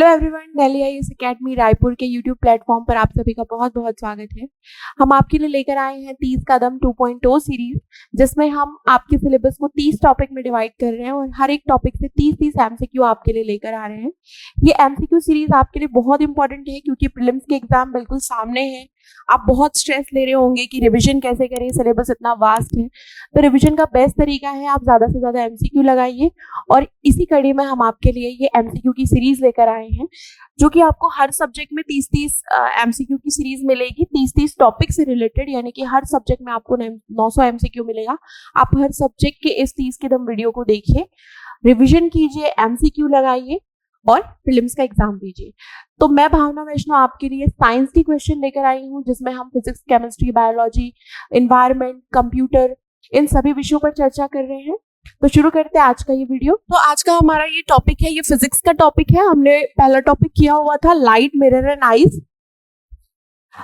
Hello everyone, Delhi IAS academy Raipur के YouTube platform पर आप सभी का बहुत बहुत स्वागत है। हम आपके लिए लेकर आए हैं 30 कदम 2.0 सीरीज, जिसमें हम आपके सिलेबस को 30 टॉपिक में डिवाइड कर रहे हैं और हर एक टॉपिक से 30 एमसीक्यू आपके लिए लेकर आ रहे हैं। ये एमसीक्यू सीरीज आपके लिए बहुत इंपॉर्टेंट है क्योंकि प्रीलिम्स के एग्जाम बिल्कुल सामने है। आप बहुत स्ट्रेस ले रहे होंगे कि रिविजन कैसे करें, सिलेबस इतना वास्ट है। तो रिविजन का बेस्ट तरीका है आप ज़्यादा से ज़्यादा एमसीक्यू लगाइए, और इसी कड़ी में हम आपके लिए ये एमसीक्यू की सीरीज लेकर आए हैं, जो कि आपको हर सब्जेक्ट में 30 एमसीक्यू की सीरीज मिलेगी। 30 टॉपिक से रिलेटेड, यानी कि हर सब्जेक्ट में आपको 900 एमसीक्यू मिलेगा। आप हर सब्जेक्ट के इस 30 कदम वीडियो को देखिए, रिविजन कीजिए, एमसीक्यू लगाइए और प्रीलिम्स का एग्जाम दीजिए। तो मैं भावना वैष्णव आपके लिए साइंस की क्वेश्चन लेकर आई हूँ, जिसमें हम physics, chemistry, biology, environment, computer, इन सभी विषयों पर चर्चा कर रहे हैं। तो शुरू करते हैं आज का ये वीडियो। तो आज का हमारा ये टॉपिक है, ये फिजिक्स का टॉपिक है। हमने पहला टॉपिक किया हुआ था लाइट, मिरर एंड आइज।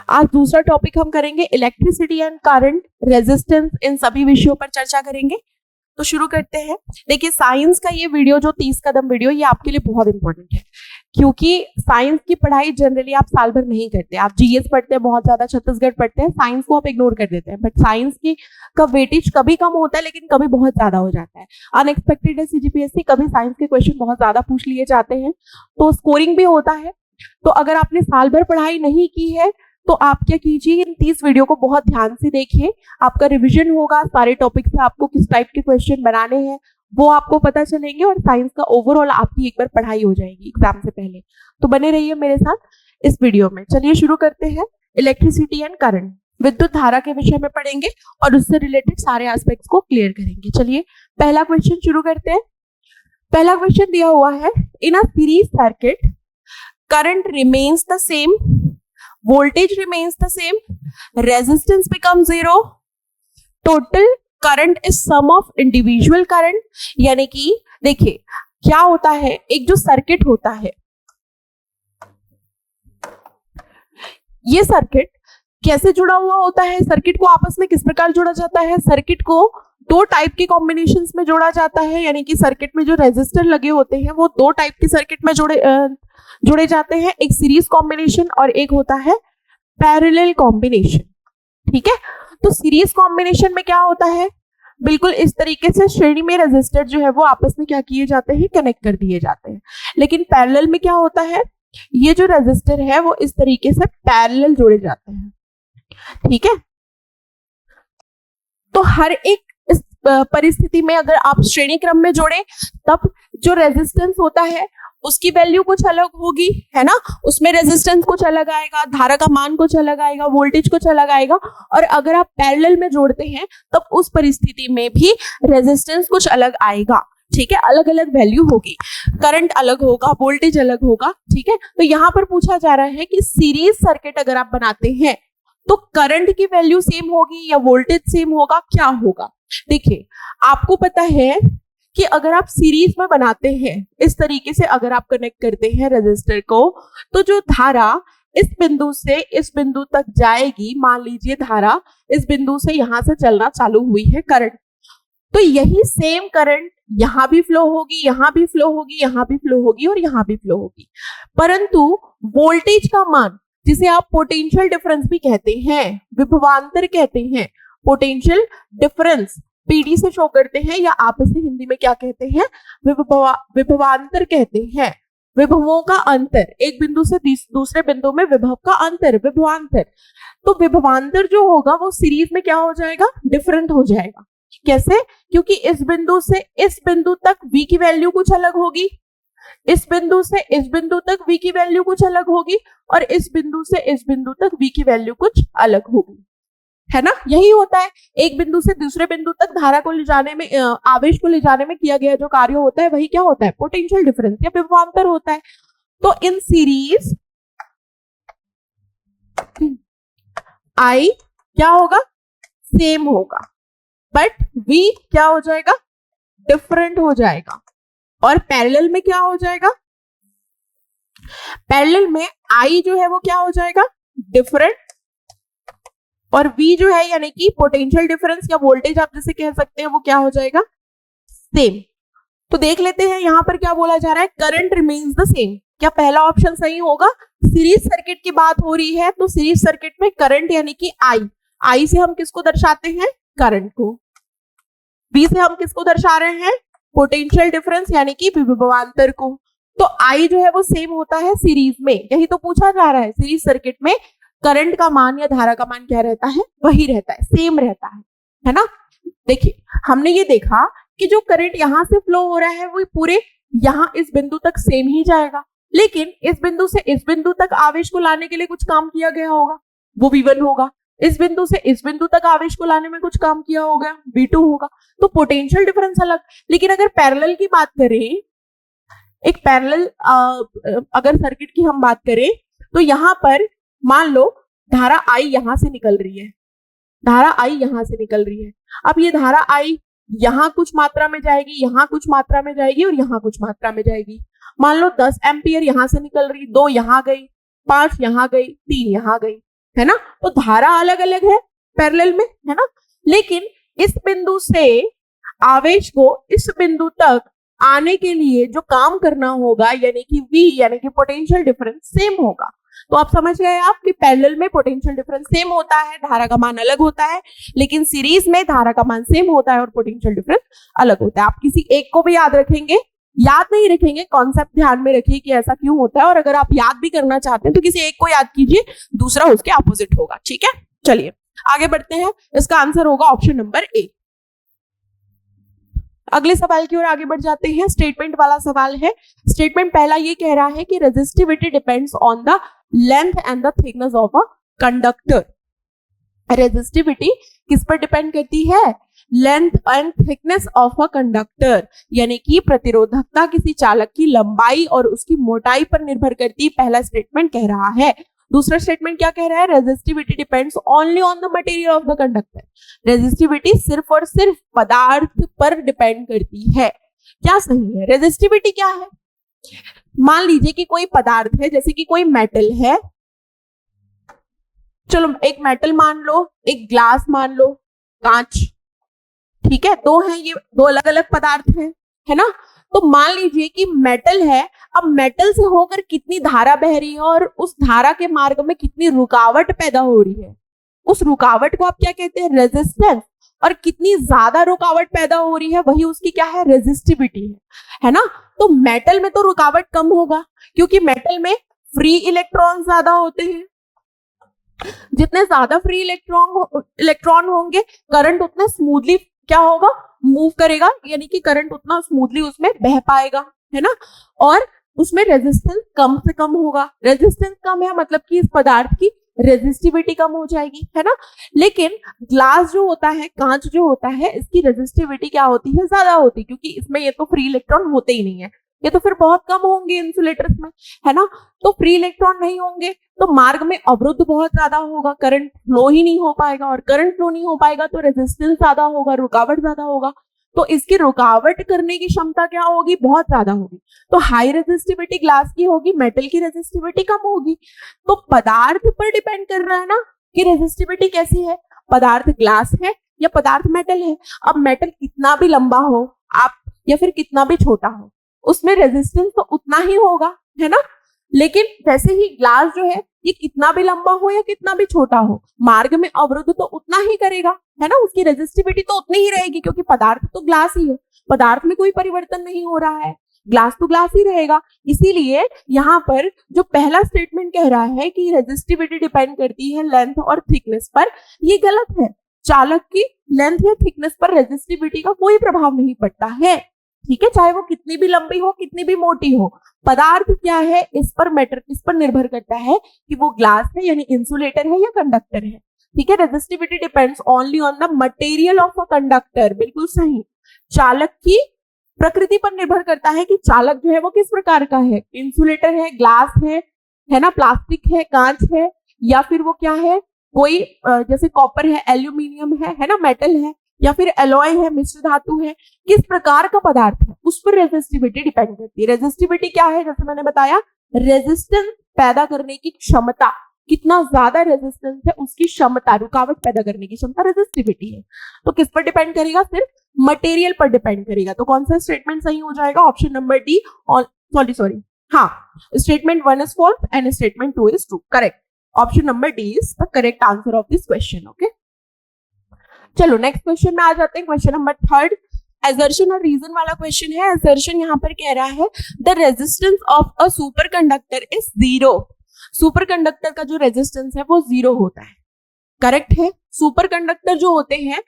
आज दूसरा टॉपिक हम करेंगे इलेक्ट्रिसिटी एंड करंट, रेजिस्टेंस, इन सभी विषयों पर चर्चा करेंगे। तो शुरू करते हैं। देखिए, साइंस का ये वीडियो जो 30 कदम वीडियो, ये आपके लिए बहुत इंपॉर्टेंट है, क्योंकि साइंस की पढ़ाई जनरली आप साल भर नहीं करते। आप जीएस पढ़ते हैं बहुत ज्यादा, छत्तीसगढ़ पढ़ते हैं, साइंस को आप इग्नोर कर देते हैं। बट साइंस की का वेटेज कभी कम होता है, लेकिन कभी बहुत ज्यादा हो जाता है। अनएक्सपेक्टेड है सीजीपीएससी, कभी साइंस के क्वेश्चन बहुत ज्यादा पूछ लिए जाते हैं, तो स्कोरिंग भी होता है। तो अगर आपने साल भर पढ़ाई नहीं की है तो आप क्या कीजिए, इन 30 वीडियो को बहुत ध्यान से देखिए। आपका रिवीजन होगा, सारे टॉपिक से आपको किस टाइप के क्वेश्चन बनाने हैं वो आपको पता चलेंगे, और साइंस का ओवरऑल आपकी एक बार पढ़ाई हो जाएगी एग्जाम से पहले। तो बने रहिए मेरे साथ इस वीडियो में। चलिए शुरू करते हैं। इलेक्ट्रिसिटी एंड करंट, विद्युत धारा के विषय में पढ़ेंगे और उससे रिलेटेड सारे एस्पेक्ट्स को क्लियर करेंगे। चलिए पहला क्वेश्चन शुरू करते हैं। पहला क्वेश्चन दिया हुआ है, in a series circuit current remains the same, voltage remains the same, resistance becomes zero, total current is sum of individual current। यानी कि देखिए क्या होता है, एक जो सर्किट होता है, ये सर्किट कैसे जुड़ा हुआ होता है, सर्किट को आपस में किस प्रकार जोड़ा जाता है। सर्किट को दो टाइप के कॉम्बिनेशंस में जोड़ा जाता है, यानी कि सर्किट में जो रेजिस्टर लगे होते हैं वो दो टाइप के सर्किट में जोड़े जाते हैं। एक सीरीज कॉम्बिनेशन और एक होता है पैरेलल कॉम्बिनेशन। ठीक है, तो सीरीज कॉम्बिनेशन में क्या होता है, बिल्कुल इस तरीके से श्रेणी में रेजिस्टर जो है वो आपस में क्या किए जाते हैं, कनेक्ट कर दिए जाते हैं। लेकिन पैरेलल में क्या होता है, ये जो रेजिस्टर है वो इस तरीके से पैरेलल जोड़े जाते हैं। ठीक है, तो हर एक इस परिस्थिति में अगर आप श्रेणी क्रम में जोड़े, तब जो रेजिस्टेंस होता है उसकी वैल्यू कुछ अलग होगी, है ना। उसमें रेजिस्टेंस कुछ अलग आएगा, धारा का मान कुछ अलग आएगा, वोल्टेज कुछ अलग आएगा। और अगर आप पैरेलल में जोड़ते हैं तब उस परिस्थिति में भी रेजिस्टेंस कुछ अलग आएगा। ठीक है, अलग अलग वैल्यू होगी, करंट अलग होगा, वोल्टेज अलग होगा। ठीक है, तो यहाँ पर पूछा जा रहा है कि सीरीज सर्किट अगर आप बनाते हैं तो करंट की वैल्यू सेम होगी या वोल्टेज सेम होगा, क्या होगा। देखिए, आपको पता है कि अगर आप सीरीज में बनाते हैं, इस तरीके से अगर आप कनेक्ट करते हैं रेजिस्टर को, तो जो धारा इस बिंदु से इस बिंदु तक जाएगी, मान लीजिए धारा इस बिंदु से यहां से चलना चालू हुई है करंट, तो यही सेम करंट यहां भी फ्लो होगी, यहां भी फ्लो होगी, यहां भी फ्लो होगी और यहां भी फ्लो होगी। परंतु वोल्टेज का मान, जिसे आप पोटेंशियल डिफरेंस भी कहते हैं, विभवांतर कहते हैं, पोटेंशियल डिफरेंस पीडी से शो करते हैं, या आप इसे हिंदी में क्या कहते हैं, विभवांतर कहते हैं। विभवों का अंतर, एक बिंदु से दूसरे बिंदु में विभव का अंतर, विभवांतर। तो विभवांतर जो होगा वो सीरीज में क्या हो जाएगा, डिफरेंट हो जाएगा। कैसे, क्योंकि इस बिंदु से इस बिंदु तक v की वैल्यू कुछ अलग होगी, इस बिंदु से इस बिंदु तक v की वैल्यू कुछ अलग होगी, और इस बिंदु से इस बिंदु तक v की वैल्यू कुछ अलग होगी, है ना। यही होता है, एक बिंदु से दूसरे बिंदु तक धारा को ले जाने में, आवेश को ले जाने में किया गया जो कार्य होता है वही क्या होता है, पोटेंशियल डिफरेंस या विभवांतर होता है। तो इन सीरीज I क्या होगा, सेम होगा, बट V क्या हो जाएगा, डिफरेंट हो जाएगा। और पैरेलल में क्या हो जाएगा, पैरेलल में I जो है वो क्या हो जाएगा, डिफरेंट, और V जो है यानी कि पोटेंशियल डिफरेंस या वोल्टेज आप जिसे कह सकते हैं, वो क्या हो जाएगा, सेम। तो देख लेते हैं यहाँ पर क्या बोला जा रहा है, करंट रिमेन्स द सेम। क्या पहला ऑप्शन सही होगा? सीरीज सर्किट की बात हो रही है तो सीरीज सर्किट में करंट यानी कि आई से हम किसको दर्शाते हैं? करंट को। बी से हम किसको दर्शा रहे हैं? पोटेंशियल डिफरेंस यानी कि विभवांतर को। तो आई जो है वो सेम होता है सीरीज में, यही तो पूछा जा रहा है। सीरीज सर्किट में करंट का मान या धारा का मान क्या रहता है? वही रहता है, सेम रहता है ना। देखिए हमने ये देखा कि जो करंट यहां से फ्लो हो रहा है वो पूरे यहां इस बिंदु तक सेम ही जाएगा, लेकिन इस बिंदु से इस बिंदु तक आवेश को लाने के लिए कुछ काम किया गया होगा, वो V1 होगा। इस बिंदु से इस बिंदु तक आवेश को लाने में कुछ काम किया होगा, V2 होगा। तो पोटेंशियल डिफरेंस अलग। लेकिन अगर पैरेलल की बात करें, एक पैरेलल अगर सर्किट की हम बात करें तो यहां पर मान लो धारा आई यहां से निकल रही है, धारा आई यहां से निकल रही है। अब ये धारा आई यहां कुछ मात्रा में जाएगी, यहां कुछ मात्रा में जाएगी और यहां कुछ मात्रा में जाएगी। मान लो 10 एम्पियर यहां से निकल रही, 2 यहां गई, 5 यहां गई, 3 यहां गई, है ना। तो धारा अलग अलग है पैरेलल में, है ना। लेकिन इस बिंदु से आवेश को इस बिंदु तक आने के लिए जो काम करना होगा यानी कि V यानी कि पोटेंशियल डिफरेंस सेम होगा। तो आप समझ गए आप कि पैरेलल में पोटेंशियल डिफरेंस सेम होता है, धारा का मान अलग होता है, लेकिन सीरीज में धारा का मान सेम होता है और पोटेंशियल डिफरेंस अलग होता है। आप किसी एक को भी याद रखेंगे, याद नहीं रखेंगे, कॉन्सेप्ट ध्यान में रखिए कि ऐसा क्यों होता है। और अगर आप याद भी करना चाहते हैं तो किसी एक को याद कीजिए, दूसरा उसके अपोजिट होगा, ठीक है। चलिए आगे बढ़ते हैं। इसका आंसर होगा ऑप्शन नंबर ए। अगले सवाल की ओर आगे बढ़ जाते हैं। स्टेटमेंट वाला सवाल है। स्टेटमेंट पहला ये कह रहा है कि resistivity depends on the length and the thickness of a conductor. Resistivity किस पर डिपेंड करती है? Length and thickness of a conductor, यानी कि प्रतिरोधकता किसी चालक की लंबाई और उसकी मोटाई पर निर्भर करती है, पहला स्टेटमेंट कह रहा है। दूसरा स्टेटमेंट क्या कह रहा है? Resistivity depends only on the material of the conductor. Resistivity सिर्फ और सिर्फ पदार्थ पर डिपेंड करती है। क्या सही है? रेजिस्टिविटी क्या है? मान लीजिए कि कोई पदार्थ है, जैसे कि कोई मेटल है, चलो एक मेटल मान लो, एक ग्लास मान लो, कांच, ठीक है, दो हैं, ये दो अलग अलग पदार्थ हैं, है ना। तो मान लीजिए कि मेटल है, अब मेटल से होकर कितनी धारा बह रही है और उस धारा के मार्ग में कितनी रुकावट पैदा हो रही है, उस रुकावट को आप क्या कहते हैं? रेजिस्टेंस। और कितनी ज्यादा रुकावट पैदा हो रही है वही उसकी क्या है? रेजिस्टिविटी है ना। तो मेटल में तो रुकावट कम होगा क्योंकि मेटल में फ्री इलेक्ट्रॉन ज्यादा होते हैं। जितने ज्यादा फ्री इलेक्ट्रॉन होंगे करंट उतना स्मूथली क्या होगा? मूव करेगा, यानी कि करंट उतना स्मूथली उसमें बह पाएगा, है ना। और उसमें रेजिस्टेंस कम से कम होगा। रेजिस्टेंस कम है मतलब कि इस पदार्थ की रेजिस्टिविटी कम हो जाएगी, है ना। लेकिन ग्लास जो होता है, कांच जो होता है, इसकी रेजिस्टिविटी क्या होती है? ज्यादा होती है, क्योंकि इसमें ये तो फ्री इलेक्ट्रॉन होते ही नहीं है, ये तो फिर बहुत कम होंगे इंसुलेटर्स में, है ना। तो फ्री इलेक्ट्रॉन नहीं होंगे तो मार्ग में अवरुद्ध बहुत ज्यादा होगा, करंट फ्लो ही नहीं हो पाएगा, और करंट फ्लो नहीं हो पाएगा तो रेजिस्टेंस ज्यादा होगा, रुकावट ज्यादा होगा। तो इसकी रुकावट करने की क्षमता क्या होगी? बहुत ज्यादा होगी। तो हाई रेजिस्टिविटी ग्लास की होगी, मेटल की रेजिस्टिविटी कम होगी। तो पदार्थ पर डिपेंड कर रहा है ना कि रेजिस्टिविटी कैसी है, पदार्थ ग्लास है या पदार्थ मेटल है। अब मेटल कितना भी लंबा हो आप या फिर कितना भी छोटा हो, उसमें रेजिस्टेंस तो उतना ही होगा, है ना। लेकिन वैसे ही ग्लास जो है ये कितना भी लंबा हो या कितना भी छोटा हो, मार्ग में अवरुद्ध तो उतना ही करेगा, है ना। उसकी रेजिस्टिविटी तो उतनी ही रहेगी क्योंकि पदार्थ तो ग्लास ही है, पदार्थ में कोई परिवर्तन नहीं हो रहा है, ग्लास तो ग्लास ही रहेगा। इसीलिए यहाँ पर जो पहला स्टेटमेंट कह रहा है कि रेजिस्टिविटी डिपेंड करती है लेंथ और थिकनेस पर, ये गलत है। चालक की लेंथ या थिकनेस पर रेजिस्टिविटी का कोई प्रभाव नहीं पड़ता है, ठीक है, चाहे वो कितनी भी लंबी हो कितनी भी मोटी हो। पदार्थ क्या है इस पर निर्भर करता है कि वो ग्लास है यानी इंसुलेटर है या कंडक्टर है, ठीक है। Resistivity depends only on the material of a conductor, बिल्कुल सही। चालक की प्रकृति पर निर्भर करता है कि चालक जो है वो किस प्रकार का है, इंसुलेटर है, ग्लास है ना, प्लास्टिक है, कांच है, या फिर वो क्या है, कोई जैसे कॉपर है, एल्यूमिनियम है ना, मेटल है, या फिर एलॉय है, मिश्र धातु है, किस प्रकार का पदार्थ है उस पर रेजिस्टिविटी डिपेंड करती है। रेजिस्टिविटी क्या है? जैसे मैंने बताया, रेजिस्टेंस पैदा करने की क्षमता, कितना ज्यादा रेजिस्टेंस है उसकी क्षमता, रुकावट पैदा करने की क्षमता रेजिस्टिविटी है। तो किस पर डिपेंड करेगा? सिर्फ मटेरियल पर डिपेंड करेगा। तो कौन सा स्टेटमेंट सही हो जाएगा? Option number D. सॉरी हाँ, statement 1 is false and statement 2 is true. Correct. Option number D is the correct answer of this question. Okay, चलो नेक्स्ट क्वेश्चन में आ जाते हैं. क्वेश्चन नंबर 3 assertion और रीजन वाला क्वेश्चन है. assertion यहाँ पर कह रहा है the resistance of a superconductor is 0. Superconductor का जो रेजिस्टेंस है वो 0 होता है. करेक्ट है. सुपर कंडक्टर जो होते हैं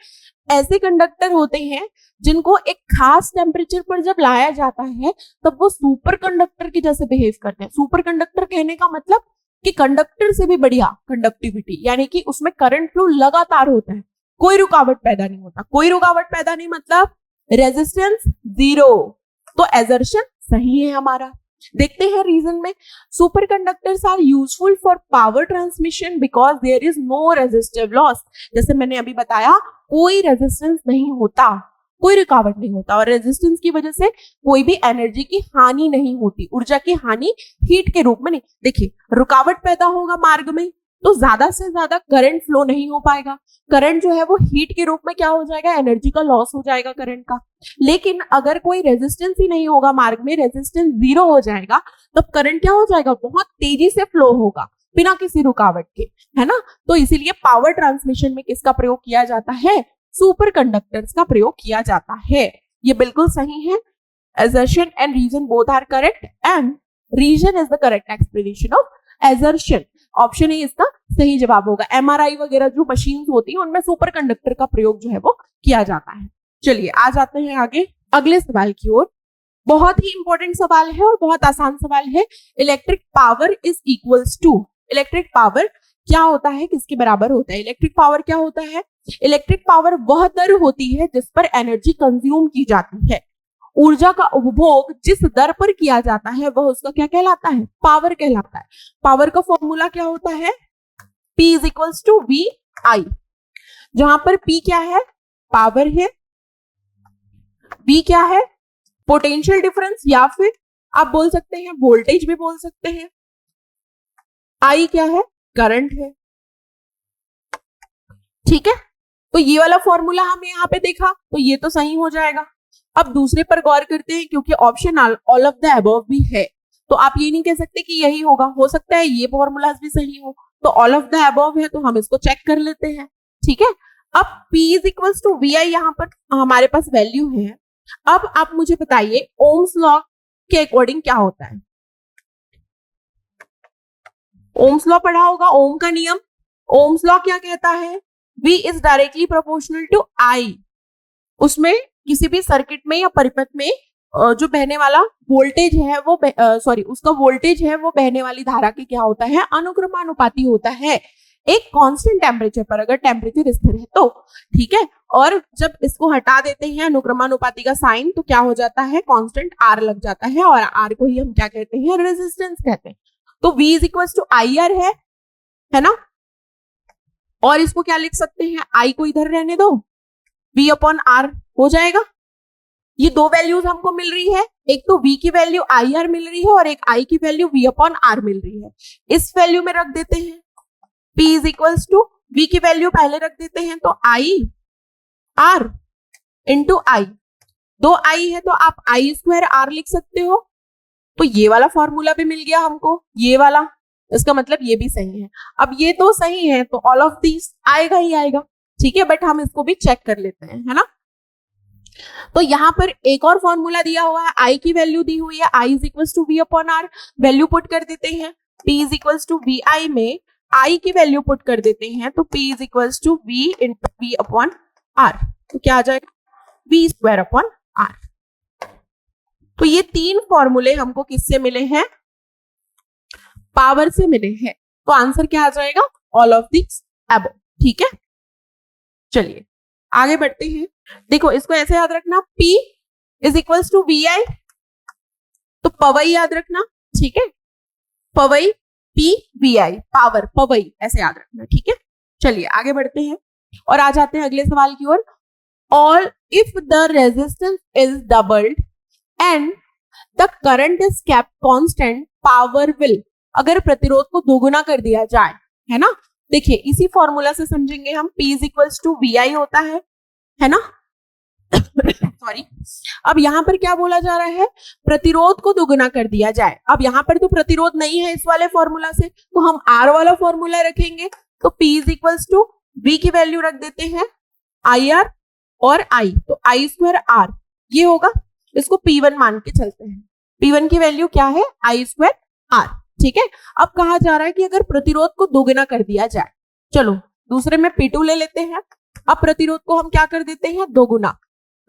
ऐसे कंडक्टर होते हैं जिनको एक खास टेम्परेचर पर जब लाया जाता है तब वो सुपर कंडक्टर की जैसे बिहेव करते हैं. सुपर कंडक्टर कहने का मतलब कि कंडक्टर से भी बढ़िया कंडक्टिविटी, यानी कि उसमें करंट फ्लो लगातार होता है, कोई रुकावट पैदा नहीं होता. कोई रुकावट पैदा नहीं मतलब रेजिस्टेंस 0. तो एजर्शन सही है हमारा. देखते हैं रीजन में. Superconductors are useful for power transmission because there is no resistive loss. जैसे मैंने अभी बताया, कोई रेजिस्टेंस नहीं होता, कोई रुकावट नहीं होता, और रेजिस्टेंस की वजह से कोई भी एनर्जी की हानि नहीं होती. ऊर्जा की हानि हीट के रूप में नहीं. देखिए, रुकावट पैदा होगा मार्ग में तो ज्यादा से ज्यादा करंट फ्लो नहीं हो पाएगा. करंट जो है वो हीट के रूप में क्या हो जाएगा, एनर्जी का लॉस हो जाएगा करंट का. लेकिन अगर कोई रेजिस्टेंस ही नहीं होगा मार्ग में, रेजिस्टेंस 0 हो जाएगा, तब करंट क्या हो जाएगा, बहुत तेजी से फ्लो होगा बिना किसी रुकावट के, है ना. तो इसीलिए पावर ट्रांसमिशन में किसका प्रयोग किया जाता है, सुपर कंडक्टर्स का प्रयोग किया जाता है. ये बिल्कुल सही है. assertion and reason both are correct and reason is the correct explanation of assertion. Option A इसका सही जवाब होगा. एमआरआई वगैरह जो मशीन्स होती हैं उनमें सुपर कंडक्टर का प्रयोग जो है वो किया जाता है. चलिए आ जाते हैं आगे अगले सवाल की ओर. बहुत ही इंपॉर्टेंट सवाल है और बहुत आसान सवाल है. Electric power is equals to. Electric power क्या होता है, किसके बराबर होता है. इलेक्ट्रिक पावर क्या होता है, इलेक्ट्रिक पावर वह दर होती है जिस पर एनर्जी कंज्यूम की जाती है. ऊर्जा का उपभोग जिस दर पर किया जाता है वह उसका क्या कहलाता है, पावर कहलाता है. पावर का फॉर्मूला क्या होता है, P is equals to V I, जहां पर P क्या है, पावर है, V क्या है, पोटेंशियल डिफरेंस, या फिर आप बोल सकते हैं वोल्टेज भी बोल सकते हैं. I क्या है, करंट है. ठीक है, तो ये वाला फॉर्मूला हमने यहाँ पे देखा तो ये तो सही हो जाएगा. अब दूसरे पर गौर करते हैं, क्योंकि option all of the above भी है तो आप ये नहीं कह सकते कि यही होगा, हो सकता है ये फॉर्मूलाज भी सही हो. तो ऑल ऑफ द अबव है तो हम इसको चेक कर लेते हैं. ठीक है, अब P is equals to V I यहाँ पर हमारे पास वैल्यू है. अब आप मुझे बताइए ओम्स लॉ के अकॉर्डिंग क्या होता है. ओम्स लॉ पढ़ा होगा, ओम का नियम. ओम्स लॉ क्या कहता है, V is directly proportional to I. उसमें किसी भी सर्किट में या परिपथ में जो बहने वाला वोल्टेज है वो उसका वोल्टेज है वो बहने वाली धारा के क्या होता है, अनुक्रमानुपाती होता है एक कांस्टेंट टेम्परेचर पर, अगर टेम्परेचर स्थिर है तो. ठीक है, और जब इसको हटा देते हैं अनुक्रमानुपाती का साइन तो क्या हो जाता है, कांस्टेंट R लग जाता है, और R को ही हम क्या कहते हैं, रेजिस्टेंस कहते हैं. तो V is equal to I R है ना. और इसको क्या लिख सकते हैं, I को इधर रहने दो, V अपॉन R हो जाएगा. ये दो वैल्यूज हमको मिल रही है, एक तो V की वैल्यू आई आर मिल रही है और एक I की वैल्यू V अपॉन R मिल रही है. इस वैल्यू में रख देते हैं, P is equals to V की वैल्यू पहले रख देते हैं तो I R इंटू I. दो I है तो आप I स्क्वायर R लिख सकते हो. तो ये वाला फॉर्मूला भी मिल गया हमको, ये वाला, इसका मतलब ये भी सही है. अब ये तो सही है तो ऑल ऑफ दिस आएगा ही आएगा. ठीक है, बट हम इसको भी चेक कर लेते हैं, है ना. तो यहाँ पर एक और फॉर्मूला दिया हुआ है, I की वैल्यू दी हुई है, I is equals to V upon R. Value put कर देते हैं, P is equals to V I में I की वैल्यू पुट कर देते हैं तो P is equals to V into V upon R. तो क्या आ जाएगा, V स्क्वायर अपॉन R. तो ये तीन फॉर्मूले हमको किससे मिले हैं, पावर से मिले हैं. तो आंसर क्या आ जाएगा, ऑल ऑफ दिस अबव. ठीक है, चलिए आगे बढ़ते हैं. देखो इसको ऐसे याद रखना, P is equals to V I, तो पवई याद रखना. ठीक है, Powai P V I, power Powai ऐसे याद रखना. ठीक है, चलिए आगे बढ़ते हैं और आ जाते हैं अगले सवाल की ओर. और if the resistance is doubled and the current is kept constant, power will. अगर प्रतिरोध को दोगुना कर दिया जाए, है ना. देखिए इसी फॉर्मूला से समझेंगे हम, P is equals to V I होता है ना. सॉरी। अब यहाँ पर क्या बोला जा रहा है, प्रतिरोध को दोगुना कर दिया जाए। अब यहाँ पर तो प्रतिरोध नहीं है इस वाले फॉर्मूला से, तो हम R वाला फॉर्मूला रखेंगे। तो P is equals to V की वैल्यू रख देते हैं IR और I, तो I स्क्वायर R ये होगा, इसको P1 मान के चलते हैं। P1 की वैल्यू क्या है, I स्क्वायर R, ठीक है। अब कहा जा रहा है कि अगर प्रतिरोध को दोगुना कर दिया जाए, चलो दूसरे में P2 ले लेते हैं। अब प्रतिरोध को हम क्या कर देते हैं, दोगुना।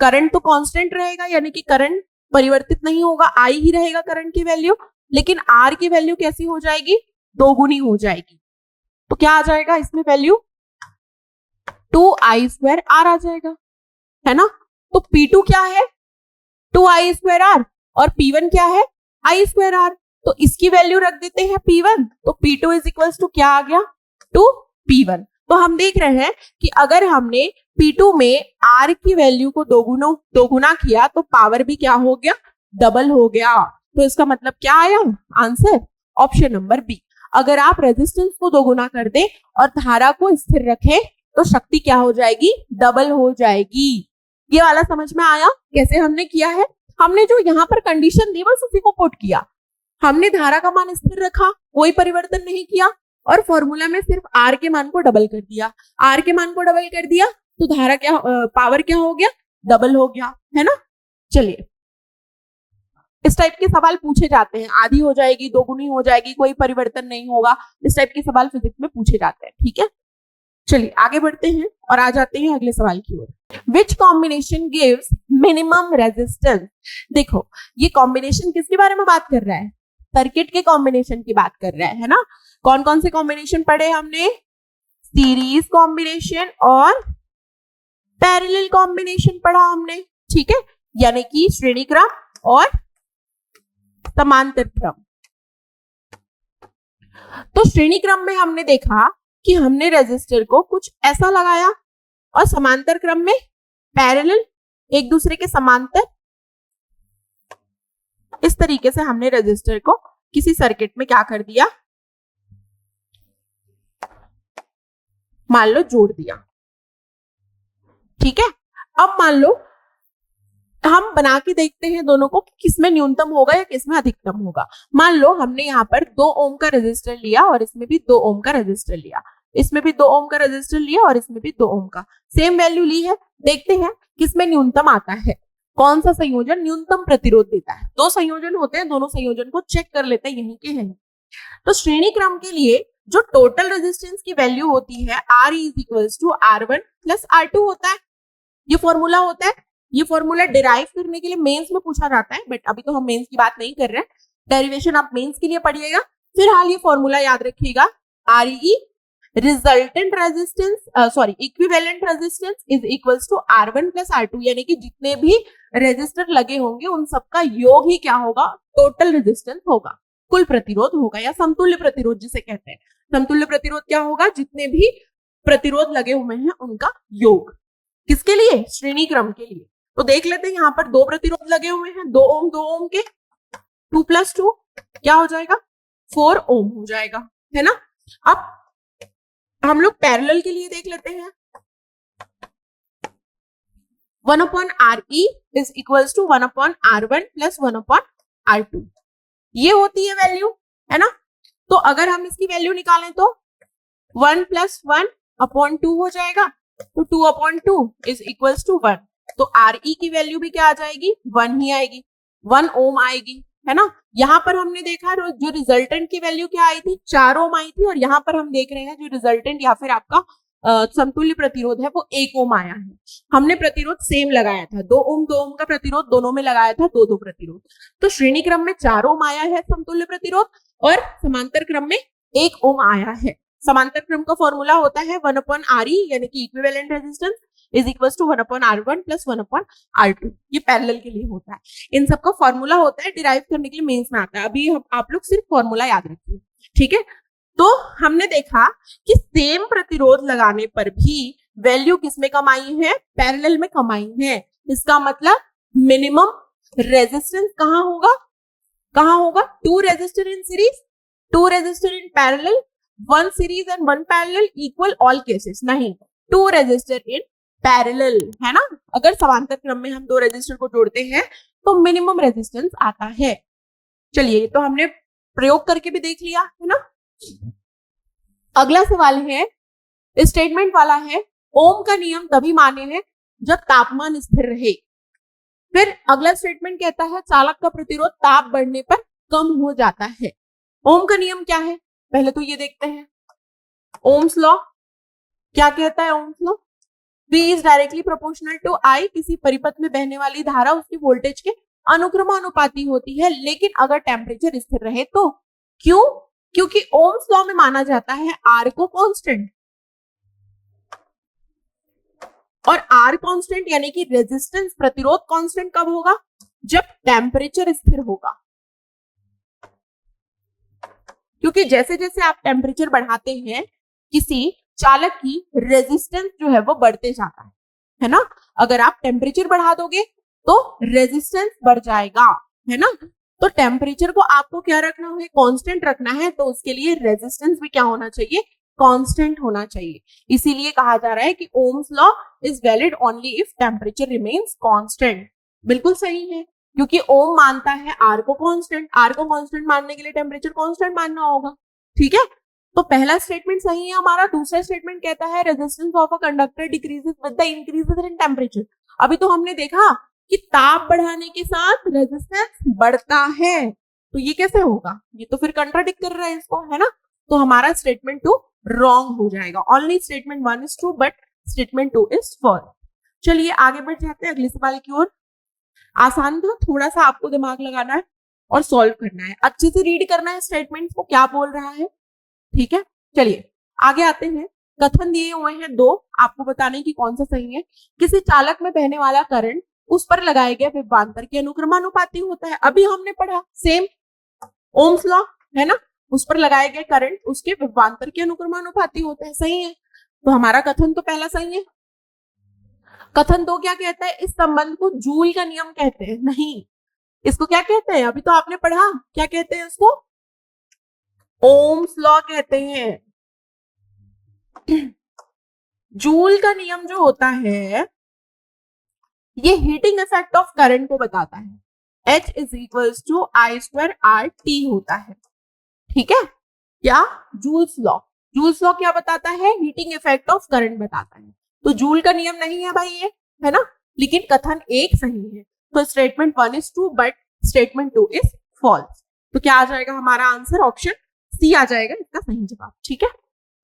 करंट तो कांस्टेंट रहेगा, यानी कि करंट परिवर्तित नहीं होगा, I ही रहेगा करंट की वैल्यू, लेकिन R की वैल्यू कैसी हो जाएगी, दोगुनी हो जाएगी। तो क्या आ जाएगा इसमें वैल्यू, 2I स्क्वायर R आ जाएगा, है ना। तो P2 क्या है, 2I स्क्वायर R, और P1 क्या है, I स्क्वायर R। तो इसकी वैल्यू रख देते हैं P1, तो P2 इज इक्वल्स टू क्या आ गया, 2P1। तो हम देख रहे हैं कि अगर हमने P2 में R की वैल्यू को दोगुना किया तो पावर भी क्या हो गया, डबल हो गया। तो इसका मतलब क्या आया, आंसर ऑप्शन नंबर बी। अगर आप रेजिस्टेंस को दोगुना कर दें और धारा को स्थिर रखें तो शक्ति क्या हो जाएगी, डबल हो जाएगी। ये वाला समझ में आया कैसे हमने किया है। हमने जो यहाँ पर कंडीशन दी बस उसी को पुट किया, हमने धारा का मान स्थिर रखा, कोई परिवर्तन नहीं किया, और फॉर्मूला में सिर्फ R के मान को डबल कर दिया। R के मान को डबल कर दिया तो धारा क्या, पावर क्या हो गया, डबल हो गया, है ना। चलिए, इस टाइप के सवाल पूछे जाते हैं, आधी हो जाएगी, दोगुनी हो जाएगी, कोई परिवर्तन नहीं होगा, इस टाइप के सवाल फिजिक्स में पूछे जाते हैं, ठीक है। चलिए आगे बढ़ते हैं और आ जाते हैं अगले सवाल की ओर। Which combination gives minimum resistance. देखो ये कॉम्बिनेशन किसके बारे में बात कर रहा है, सर्किट के कॉम्बिनेशन की बात कर रहा है ना। कौन कौन से कॉम्बिनेशन पढ़े हमने, सीरीज कॉम्बिनेशन और पैरेलल कॉम्बिनेशन पढ़ा हमने, ठीक है, यानी कि श्रेणी क्रम और समांतर क्रम। तो श्रेणी क्रम में हमने देखा कि हमने रेजिस्टर को कुछ ऐसा लगाया, और समांतर क्रम में पैरेलल, एक दूसरे के समांतर, इस तरीके से हमने रेजिस्टर को किसी सर्किट में क्या कर दिया, मान लो जोड़ दिया, ठीक है। अब मान लो हम बना के देखते हैं दोनों को, किसमें न्यूनतम होगा या किसमें अधिकतम होगा। मान लो हमने यहाँ पर 2 ओम का रेजिस्टर लिया और इसमें भी 2 ओम का रेजिस्टर लिया, इसमें भी 2 ओम का रेजिस्टर लिया और इसमें भी 2 ओम का, सेम वैल्यू ली है। देखते हैं किसमें न्यूनतम आता है, कौन सा संयोजन न्यूनतम प्रतिरोध देता है। 2 संयोजन होते हैं, दोनों संयोजन को चेक कर लेते हैं, यहीं के हैं। तो श्रेणी क्रम के लिए जो टोटल रेजिस्टेंस की वैल्यू होती है R is equals to R1 plus R2 होता है, ये फॉर्मूला होता है। ये फॉर्मूला डिराइव करने के लिए मेंस में पूछा जाता है, बट अभी तो हम मेंस की बात नहीं कर रहे हैं, डेरिवेशन आप मेंस के लिए पढ़िएगा। फिलहाल ये फॉर्मूला याद रखिएगा, RE resultant resistance equivalent resistance is equals to R1 plus R2, यानी कि जितने भी रेजिस्टर लगे होंगे उन सबका योग ही क्या होगा, टोटल रेजिस्टेंस होगा, कुल प्रतिरोध होगा, या समतुल्य प्रतिरोध जिसे कहते हैं। समतुल्य प्रतिरोध क्या होगा, जितने भी प्रतिरोध लगे हुए हैं उनका योग। किसके लिए, श्रेणी क्रम के लिए। तो देख लेते हैं, यहाँ पर 2 प्रतिरोध लगे हुए हैं, 2 ओम के, 2 प्लस 2 क्या हो जाएगा, 4 ओम हो जाएगा, है ना। अब हम लोग पैरेलल के लिए देख लेते हैं, 1/RE is equals to 1/R1 plus 1/R2, ये होती है वैल्यू, है ना। तो अगर हम इसकी वैल्यू निकालें तो 1 प्लस 1/2 हो जाएगा, तो 2/2 इज इक्वल्स टू 1। तो RE की वैल्यू भी क्या आ जाएगी, 1 ही आएगी, 1 ओम आएगी, है ना। यहाँ पर हमने देखा जो रिजल्टेंट की वैल्यू क्या आई थी, 4 ओम आई थी, और यहाँ पर हम देख रहे हैं जो रिजल्टेंट या फिर आपका समतुल्य प्रतिरोध है वो 1 ओम आया है। हमने प्रतिरोध सेम लगाया था, 2 ओम का प्रतिरोध दोनों में लगाया था, 2 प्रतिरोध। तो श्रेणी क्रम में 4 ओम आया है समतुल्य प्रतिरोध, और समांतर क्रम में 1 ओम आया है। समांतर क्रम का फॉर्मूला होता है 1/RE, यानी कि equivalent resistance is equals to 1/R1 plus 1/R2। ये पैरेलल के लिए होता है, इन सबका फॉर्मूला होता है, डिराइव करने के लिए मेंस में आता है। अभी आप लोग सिर्फ फॉर्मूला याद रखिए, ठीक है। तो हमने देखा कि सेम प्रतिरोध लगाने पर भी वैल्यू किसमें कम आई है, पैरेलल में कम आई है। इसका मतलब मिनिमम रेजिस्टेंस कहाँ होगा, 2 resistor in series, 2 resistor in parallel, 1 series and 1 parallel equal all cases, नहीं, 2 रेजिस्टर इन पैरेलल, है ना। अगर समांतर क्रम में हम दो रेजिस्टर को जोड़ते हैं तो मिनिमम रेजिस्टेंस आता है। चलिए, ये तो हमने प्रयोग करके भी देख लिया, है ना। अगला सवाल है, स्टेटमेंट वाला है, ओम का नियम तभी मान्य है जब तापमान स्थिर रहे। फिर अगला स्टेटमेंट कहता है चालक का प्रतिरोध ताप बढ़ने पर कम हो जाता है। ओम का नियम क्या है, पहले तो ये देखते हैं। ओम्स लॉ क्या कहता है? Ohm's law, V is directly proportional to I। किसी परिपथ में बहने वाली धारा उसकी वोल्टेज के अनुक्रमानुपाती होती है, लेकिन अगर टेम्परेचर स्थिर रहे तो। क्यों? क्योंकि ओम्स लॉ में माना जाता है R को कांस्टेंट, और R कांस्टेंट यानी कि रेजिस्टेंस प्रतिरोध कांस्टेंट कब होगा? जब टेम्परेचर स्थिर होगा। क्योंकि जैसे जैसे आप टेम्परेचर बढ़ाते हैं किसी चालक की रेजिस्टेंस जो है वो बढ़ते जाता है ना। अगर आप टेम्परेचर बढ़ा दोगे तो रेजिस्टेंस बढ़ जाएगा, है ना। तो टेम्परेचर को आपको क्या रखना है? कांस्टेंट रखना है, तो उसके लिए रेजिस्टेंस भी क्या होना चाहिए? कांस्टेंट होना चाहिए। इसीलिए कहा जा रहा है कि Ohm's law is valid only if temperature remains constant. बिल्कुल सही है, क्योंकि ओम मानता है आर को कांस्टेंट। आर को कांस्टेंट मानने के लिए टेम्परेचर कांस्टेंट मानना होगा, ठीक है। तो पहला स्टेटमेंट सही है हमारा। दूसरा स्टेटमेंट कहता है resistance of a conductor decreases with the increases in temperature. अभी तो हमने देखा कि ताप बढ़ाने के साथ रेजिस्टेंस बढ़ता है, तो ये कैसे होगा? ये तो फिर कंट्राडिक्ट कर रहा है इसको, है ना। तो हमारा स्टेटमेंट 2 रॉन्ग हो जाएगा। Only statement 1 is true but statement 2 is false. चलिए आगे बढ़ जाते हैं अगले सवाल की ओर। आसान था, थोड़ा सा आपको दिमाग लगाना है और सॉल्व करना है, अच्छे से रीड करना है स्टेटमेंट को क्या बोल रहा है, ठीक है। चलिए आगे आते हैं। कथन दिए हुए हैं 2, आपको बताने की कौन सा सही है। किसी चालक में बहने वाला करंट उस पर लगाए गए विभवांतर के अनुक्रमानुपाती होता है। अभी हमने पढ़ा सेम ओम्स लॉ, है ना। उस पर लगाए गए करंट उसके विभवांतर के अनुक्रमानुपाती होता है, सही है। तो हमारा कथन तो पहला सही है। कथन 2 क्या कहता है? इस संबंध को जूल का नियम कहते हैं। नहीं, इसको क्या कहते हैं? अभी तो आपने पढ़ा, क्या कहते हैं इसको? ओम्स लॉ कहते हैं। जूल का नियम जो होता है ये हीटिंग इफेक्ट ऑफ करंट को बताता है। H is equals to I square RT होता है, ठीक है। क्या? Joules law. जूल्स लॉ क्या बताता है? हीटिंग इफेक्ट ऑफ करंट बताता है। तो जूल का नियम नहीं है भाई ये, है ना। लेकिन कथन 1 सही है, तो statement 1 is true but statement 2 is false. तो क्या आ जाएगा हमारा आंसर? ऑप्शन सी आ जाएगा इसका सही जवाब, ठीक है।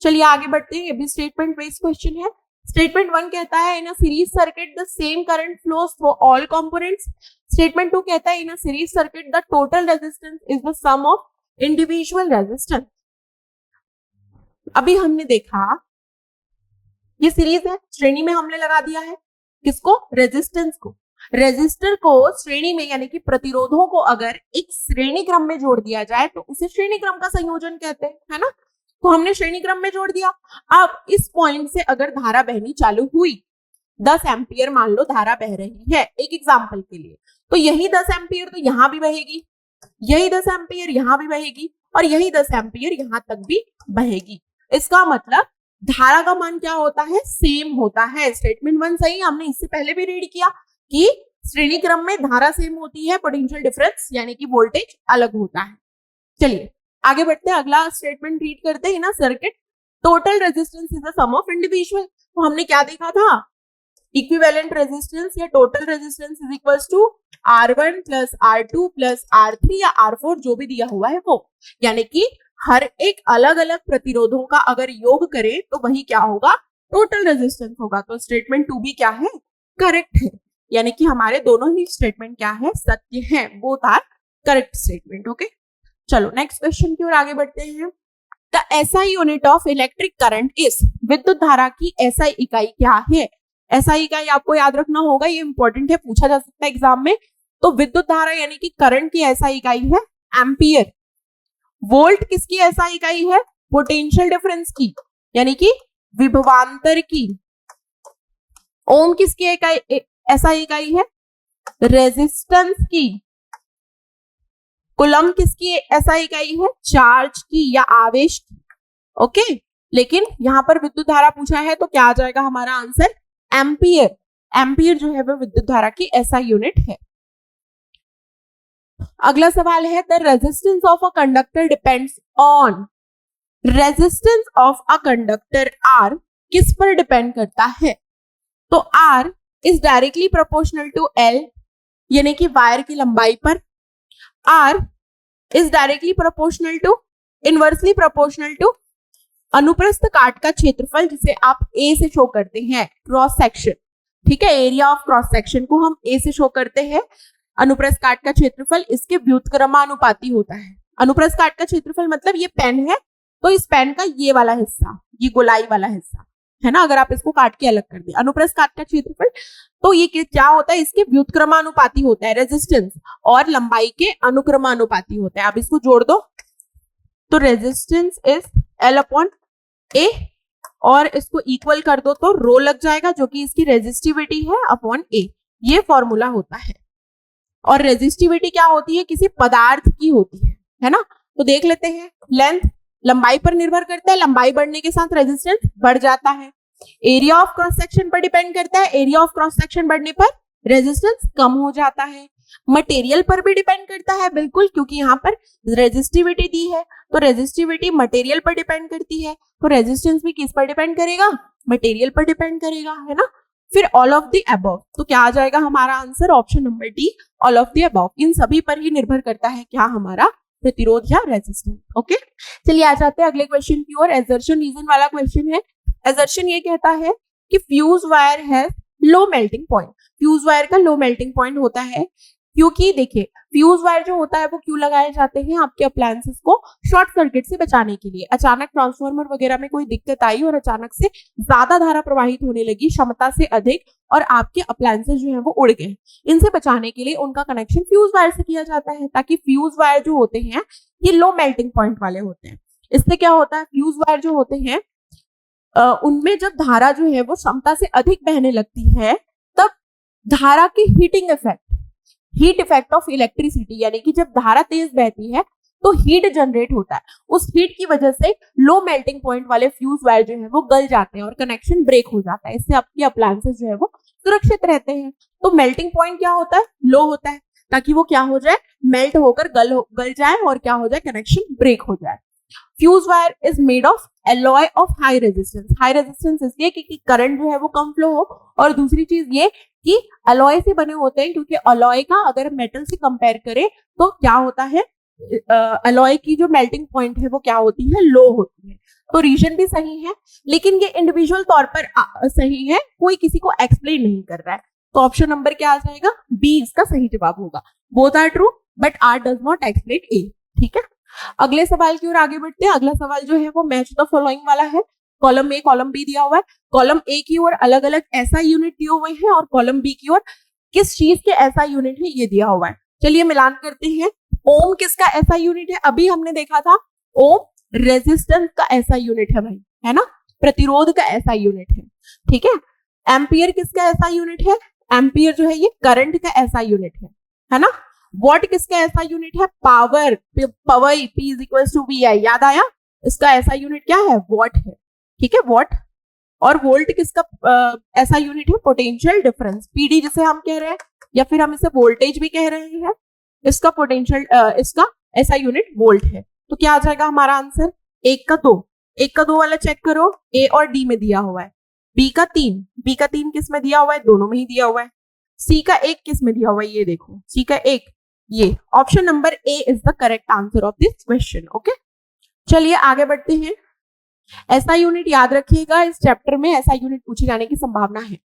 चलिए आगे बढ़ते हैं, ये भी स्टेटमेंट बेस्ड क्वेश्चन है। स्टेटमेंट 1 कहता है in a series circuit the same current flows through all components. Statement 2 कहता है in a series circuit the total resistance is the sum of individual resistance. अभी हमने देखा ये सीरीज है, श्रेणी में हमने लगा दिया है किसको? रेजिस्टेंस को। रेजिस्टर को श्रेणी में यानी कि प्रतिरोधों को अगर एक श्रेणी क्रम में जोड़ दिया जाए तो उसे श्रेणी क्रम का संयोजन कहते हैं, है ना। तो हमने श्रेणी क्रम में जोड़ दिया। अब इस पॉइंट से अगर धारा बहनी चालू हुई, 10 एम्पियर मान लो धारा बह रही है एक एग्जांपल के लिए, तो यही 10 एम्पियर तो यहां भी बहेगी, यही 10 एम्पियर यहां भी बहेगी, और यही 10 एम्पियर यहां तक भी बहेगी। इसका मतलब धारा का मान क्या होता है? सेम होता है। स्टेटमेंट 1 सही, हमने इससे पहले भी रीड किया कि श्रेणी क्रम में धारा सेम होती है, पोटेंशियल डिफरेंस यानी कि वोल्टेज अलग होता है। चलिए आगे बढ़ते हैं, अगला स्टेटमेंट रीड करते हैं ना। Circuit total resistance is the sum of individual. तो हमने क्या देखा था? इक्विवेलेंट रेजिस्टेंस या total resistance is equals to R1 plus R2 plus R3 या R4 जो भी दिया हुआ है वो, यानी कि हर एक अलग अलग प्रतिरोधों का अगर योग करें तो वही क्या होगा? टोटल रेजिस्टेंस होगा। तो स्टेटमेंट 2 भी क्या है? करेक्ट है, यानी कि हमारे दोनों ही स्टेटमेंट क्या है? सत्य है। Both are correct statement. Okay, चलो नेक्स्ट क्वेश्चन की ओर आगे बढ़ते हैं। The SI unit of electric current is, विद्युत धारा की SI इकाई क्या है? SI इकाई आपको याद रखना होगा, ये इंपॉर्टेंट है, पूछा जा सकता है एग्जाम में। तो विद्युत धारा यानी कि करंट की SI इकाई है एम्पियर। वोल्ट किसकी SI इकाई है? पोटेंशियल डिफरेंस की यानी कि विभवांतर की। ओम किसकी SI इकाई है? रेजिस्टेंस की। कूलम किसकी SI इकाई है? चार्ज की या आवेश की। ओके, लेकिन यहां पर विद्युत धारा पूछा है तो क्या आ जाएगा हमारा आंसर? एम्पियर, एम्पियर जो है वो विद्युत धारा की एसआई यूनिट है। अगला सवाल है the resistance of a conductor depends on, resistance of a conductor R किस पर डिपेंड करता है? तो R is directly proportional to L, यानी कि वायर की लंबाई पर। R is directly proportional to, inversely proportional to अनुप्रस्थ काट का क्षेत्रफल, जिसे आप ए से शो करते हैं, क्रॉस सेक्शन। ठीक है, एरिया ऑफ क्रॉस सेक्शन को हम ए से शो करते हैं। अनुप्रस्थ काट का क्षेत्रफल इसके व्युत्क्रमानुपाती होता है। अनुप्रस्थ काट का क्षेत्रफल मतलब ये पेन है, तो इस पेन का ये वाला हिस्सा, ये गोलाई वाला हिस्सा है ना, अगर आप इसको काट के अलग कर दें, अनुप्रस्थ काट का क्षेत्रफल, तो ये क्या होता है, इसके व्युत्क्रमानुपाती होता है, रेजिस्टेंस और लंबाई के अनुक्रमानुपाती होता है। आप इसको जोड़ दो तो रेजिस्टेंस इज एल अपॉन ए, और इसको इक्वल कर दो तो रो लग जाएगा, जो कि इसकी रेजिस्टिविटी है अपॉन ए। ये फॉर्मूला होता है। और रेजिस्टिविटी क्या होती है, किसी पदार्थ की होती है ना। तो देख लेते हैं, लेंथ लंबाई पर निर्भर करता है, लंबाई बढ़ने के साथ रेजिस्टेंस बढ़ जाता है। एरिया ऑफ क्रॉस सेक्शन पर डिपेंड करता है, एरिया ऑफ क्रॉस सेक्शन बढ़ने पर रेजिस्टेंस कम हो जाता है। मटेरियल पर भी डिपेंड करता है, बिल्कुल, क्योंकि यहाँ पर रेजिस्टिविटी दी है, तो रेजिस्टिविटी मटेरियल पर डिपेंड करती है, तो रेजिस्टेंस भी किस पर डिपेंड करेगा, मटेरियल पर डिपेंड करेगा, है ना। फिर ऑल ऑफ द अबव, तो क्या आ जाएगा हमारा answer, option number D, all of the above. इन सभी पर ही निर्भर करता है क्या, हमारा प्रतिरोध या रेजिस्टेंस। ओके, चलिए आ जाते हैं अगले क्वेश्चन की ओर। एजर्शन रीजन वाला क्वेश्चन है। एजर्शन ये कहता है कि फ्यूज वायर है low melting point. Fuse wire का लो मेल्टिंग पॉइंट होता है, क्योंकि देखिए फ्यूज वायर जो होता है वो क्यों लगाए जाते हैं, आपके अप्लायंसेस को शॉर्ट सर्किट से बचाने के लिए। अचानक ट्रांसफार्मर वगैरह में कोई दिक्कत आई और अचानक से ज्यादा धारा प्रवाहित होने लगी, क्षमता से अधिक, और आपके अप्लायंसेस जो है वो उड़ गए, इनसे बचाने के लिए उनका कनेक्शन फ्यूज वायर से किया जाता है, ताकि फ्यूज वायर जो होते हैं ये लो मेल्टिंग पॉइंट वाले होते हैं। इससे क्या होता है, फ्यूज वायर जो होते हैं उनमें जब धारा जो है वो क्षमता से अधिक बहने लगती है, तब धारा की heating effect, heat effect of electricity, यानी कि जब धारा तेज बहती है तो हीट जनरेट होता है। उस हीट की वजह से लो मेल्टिंग पॉइंट वाले फ्यूज वायर जो है वो गल जाते हैं और कनेक्शन ब्रेक हो जाता है। इससे आपके अप्लायंसेस जो है वो सुरक्षित रहते हैं। तो मेल्टिंग पॉइंट क्या होता है, लो होता है, ताकि वो क्या हो जाए, मेल्ट होकर गल जाए और क्या हो जाए, कनेक्शन ब्रेक हो जाए। Fuse wire is made of alloy of high resistance. High resistance इसलिए क्योंकि करंट जो है वो कम फ्लो हो, और दूसरी चीज ये कि अलॉय से बने होते हैं, क्योंकि अलॉय का अगर मेटल से कंपेयर करें तो क्या होता है, अलॉय की जो मेल्टिंग पॉइंट है वो क्या होती है, लो होती है। तो रीजन भी सही है, लेकिन ये इंडिविजुअल तौर पर सही है, कोई किसी को एक्सप्लेन नहीं कर रहा है। तो ऑप्शन नंबर क्या आ जाएगा, बी इसका सही जवाब होगा। Both are true but R does not explain A. ठीक है, अगले सवाल की ओर आगे बढ़ते हैं। अगला सवाल जो है वो मैच द फॉलोइंग वाला है। कॉलम ए कॉलम बी दिया हुआ है। कॉलम ए की ओर अलग अलग ऐसा यूनिट दिए हुए हैं, और कॉलम बी की ओर किस चीज के ऐसा यूनिट है ये दिया हुआ है। चलिए मिलान करते हैं। ओम किसका ऐसा यूनिट है, अभी हमने देखा था ओम रेजिस्टेंस का ऐसा यूनिट है भाई, है ना, प्रतिरोध का ऐसा यूनिट है। ठीक है, एम्पियर किसका ऐसा यूनिट है, एम्पियर जो है ये करंट का ऐसा यूनिट है ना। वॉट किसका ऐसा यूनिट है, power, power P is equal to VI, याद आया, इसका ऐसा यूनिट क्या है, वॉट है। ठीक है, वॉट। और वोल्ट किसका ऐसा यूनिट है, पोटेंशियल डिफरेंस, PD जिसे हम कह रहे हैं, या फिर हम इसे वोल्टेज भी कह रहे हैं, इसका पोटेंशियल, इसका ऐसा यूनिट वोल्ट है। तो क्या आ जाएगा हमारा आंसर, एक का दो वाला चेक करो, A और D में दिया हुआ है, B का 3 किस में दिया हुआ है, दोनों में ही दिया हुआ है। C का 1 किस में दिया हुआ है, ये देखो, C का 1, ये option number A is the correct answer of this question. Okay, चलिए आगे बढ़ते हैं। ऐसा यूनिट याद रखिएगा, इस चैप्टर में ऐसा यूनिट पूछे जाने की संभावना है।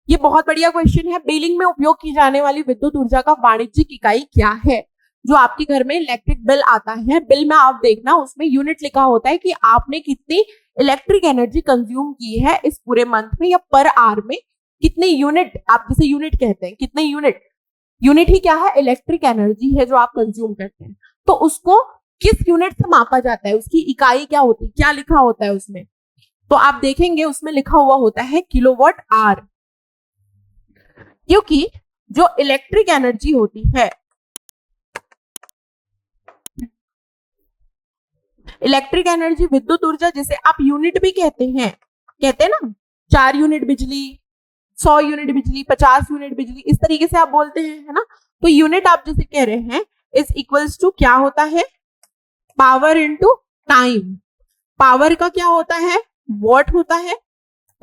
ये बहुत बढ़िया क्वेश्चन है। बिलिंग में उपयोग की जाने वाली विद्युत ऊर्जा का वाणिज्यिक इकाई क्या है। जो आपके घर में इलेक्ट्रिक बिल आता है, बिल में आप देखना उसमें यूनिट लिखा होता है कि आपने कितनी इलेक्ट्रिक एनर्जी कंज्यूम की है इस पूरे मंथ में, या पर आवर में कितने यूनिट, आप जिसे यूनिट कहते हैं, कितने यूनिट ही क्या है, इलेक्ट्रिक एनर्जी है जो आप कंज्यूम करते हैं। तो उसको किस यूनिट से मापा जाता है, उसकी इकाई क्या होती है, क्या लिखा होता है उसमें, तो आप देखेंगे उसमें लिखा हुआ होता है किलोवाट आवर। क्योंकि जो इलेक्ट्रिक एनर्जी होती है, इलेक्ट्रिक एनर्जी, विद्युत ऊर्जा, जिसे आप यूनिट भी कहते हैं ना, 4 यूनिट बिजली, 100 यूनिट बिजली, 50 यूनिट बिजली, इस तरीके से आप बोलते हैं, है ना। तो यूनिट आप जैसे कह रहे हैं इज इक्वल्स टू क्या होता है, पावर इनटू टाइम। पावर का क्या होता है, वॉट होता है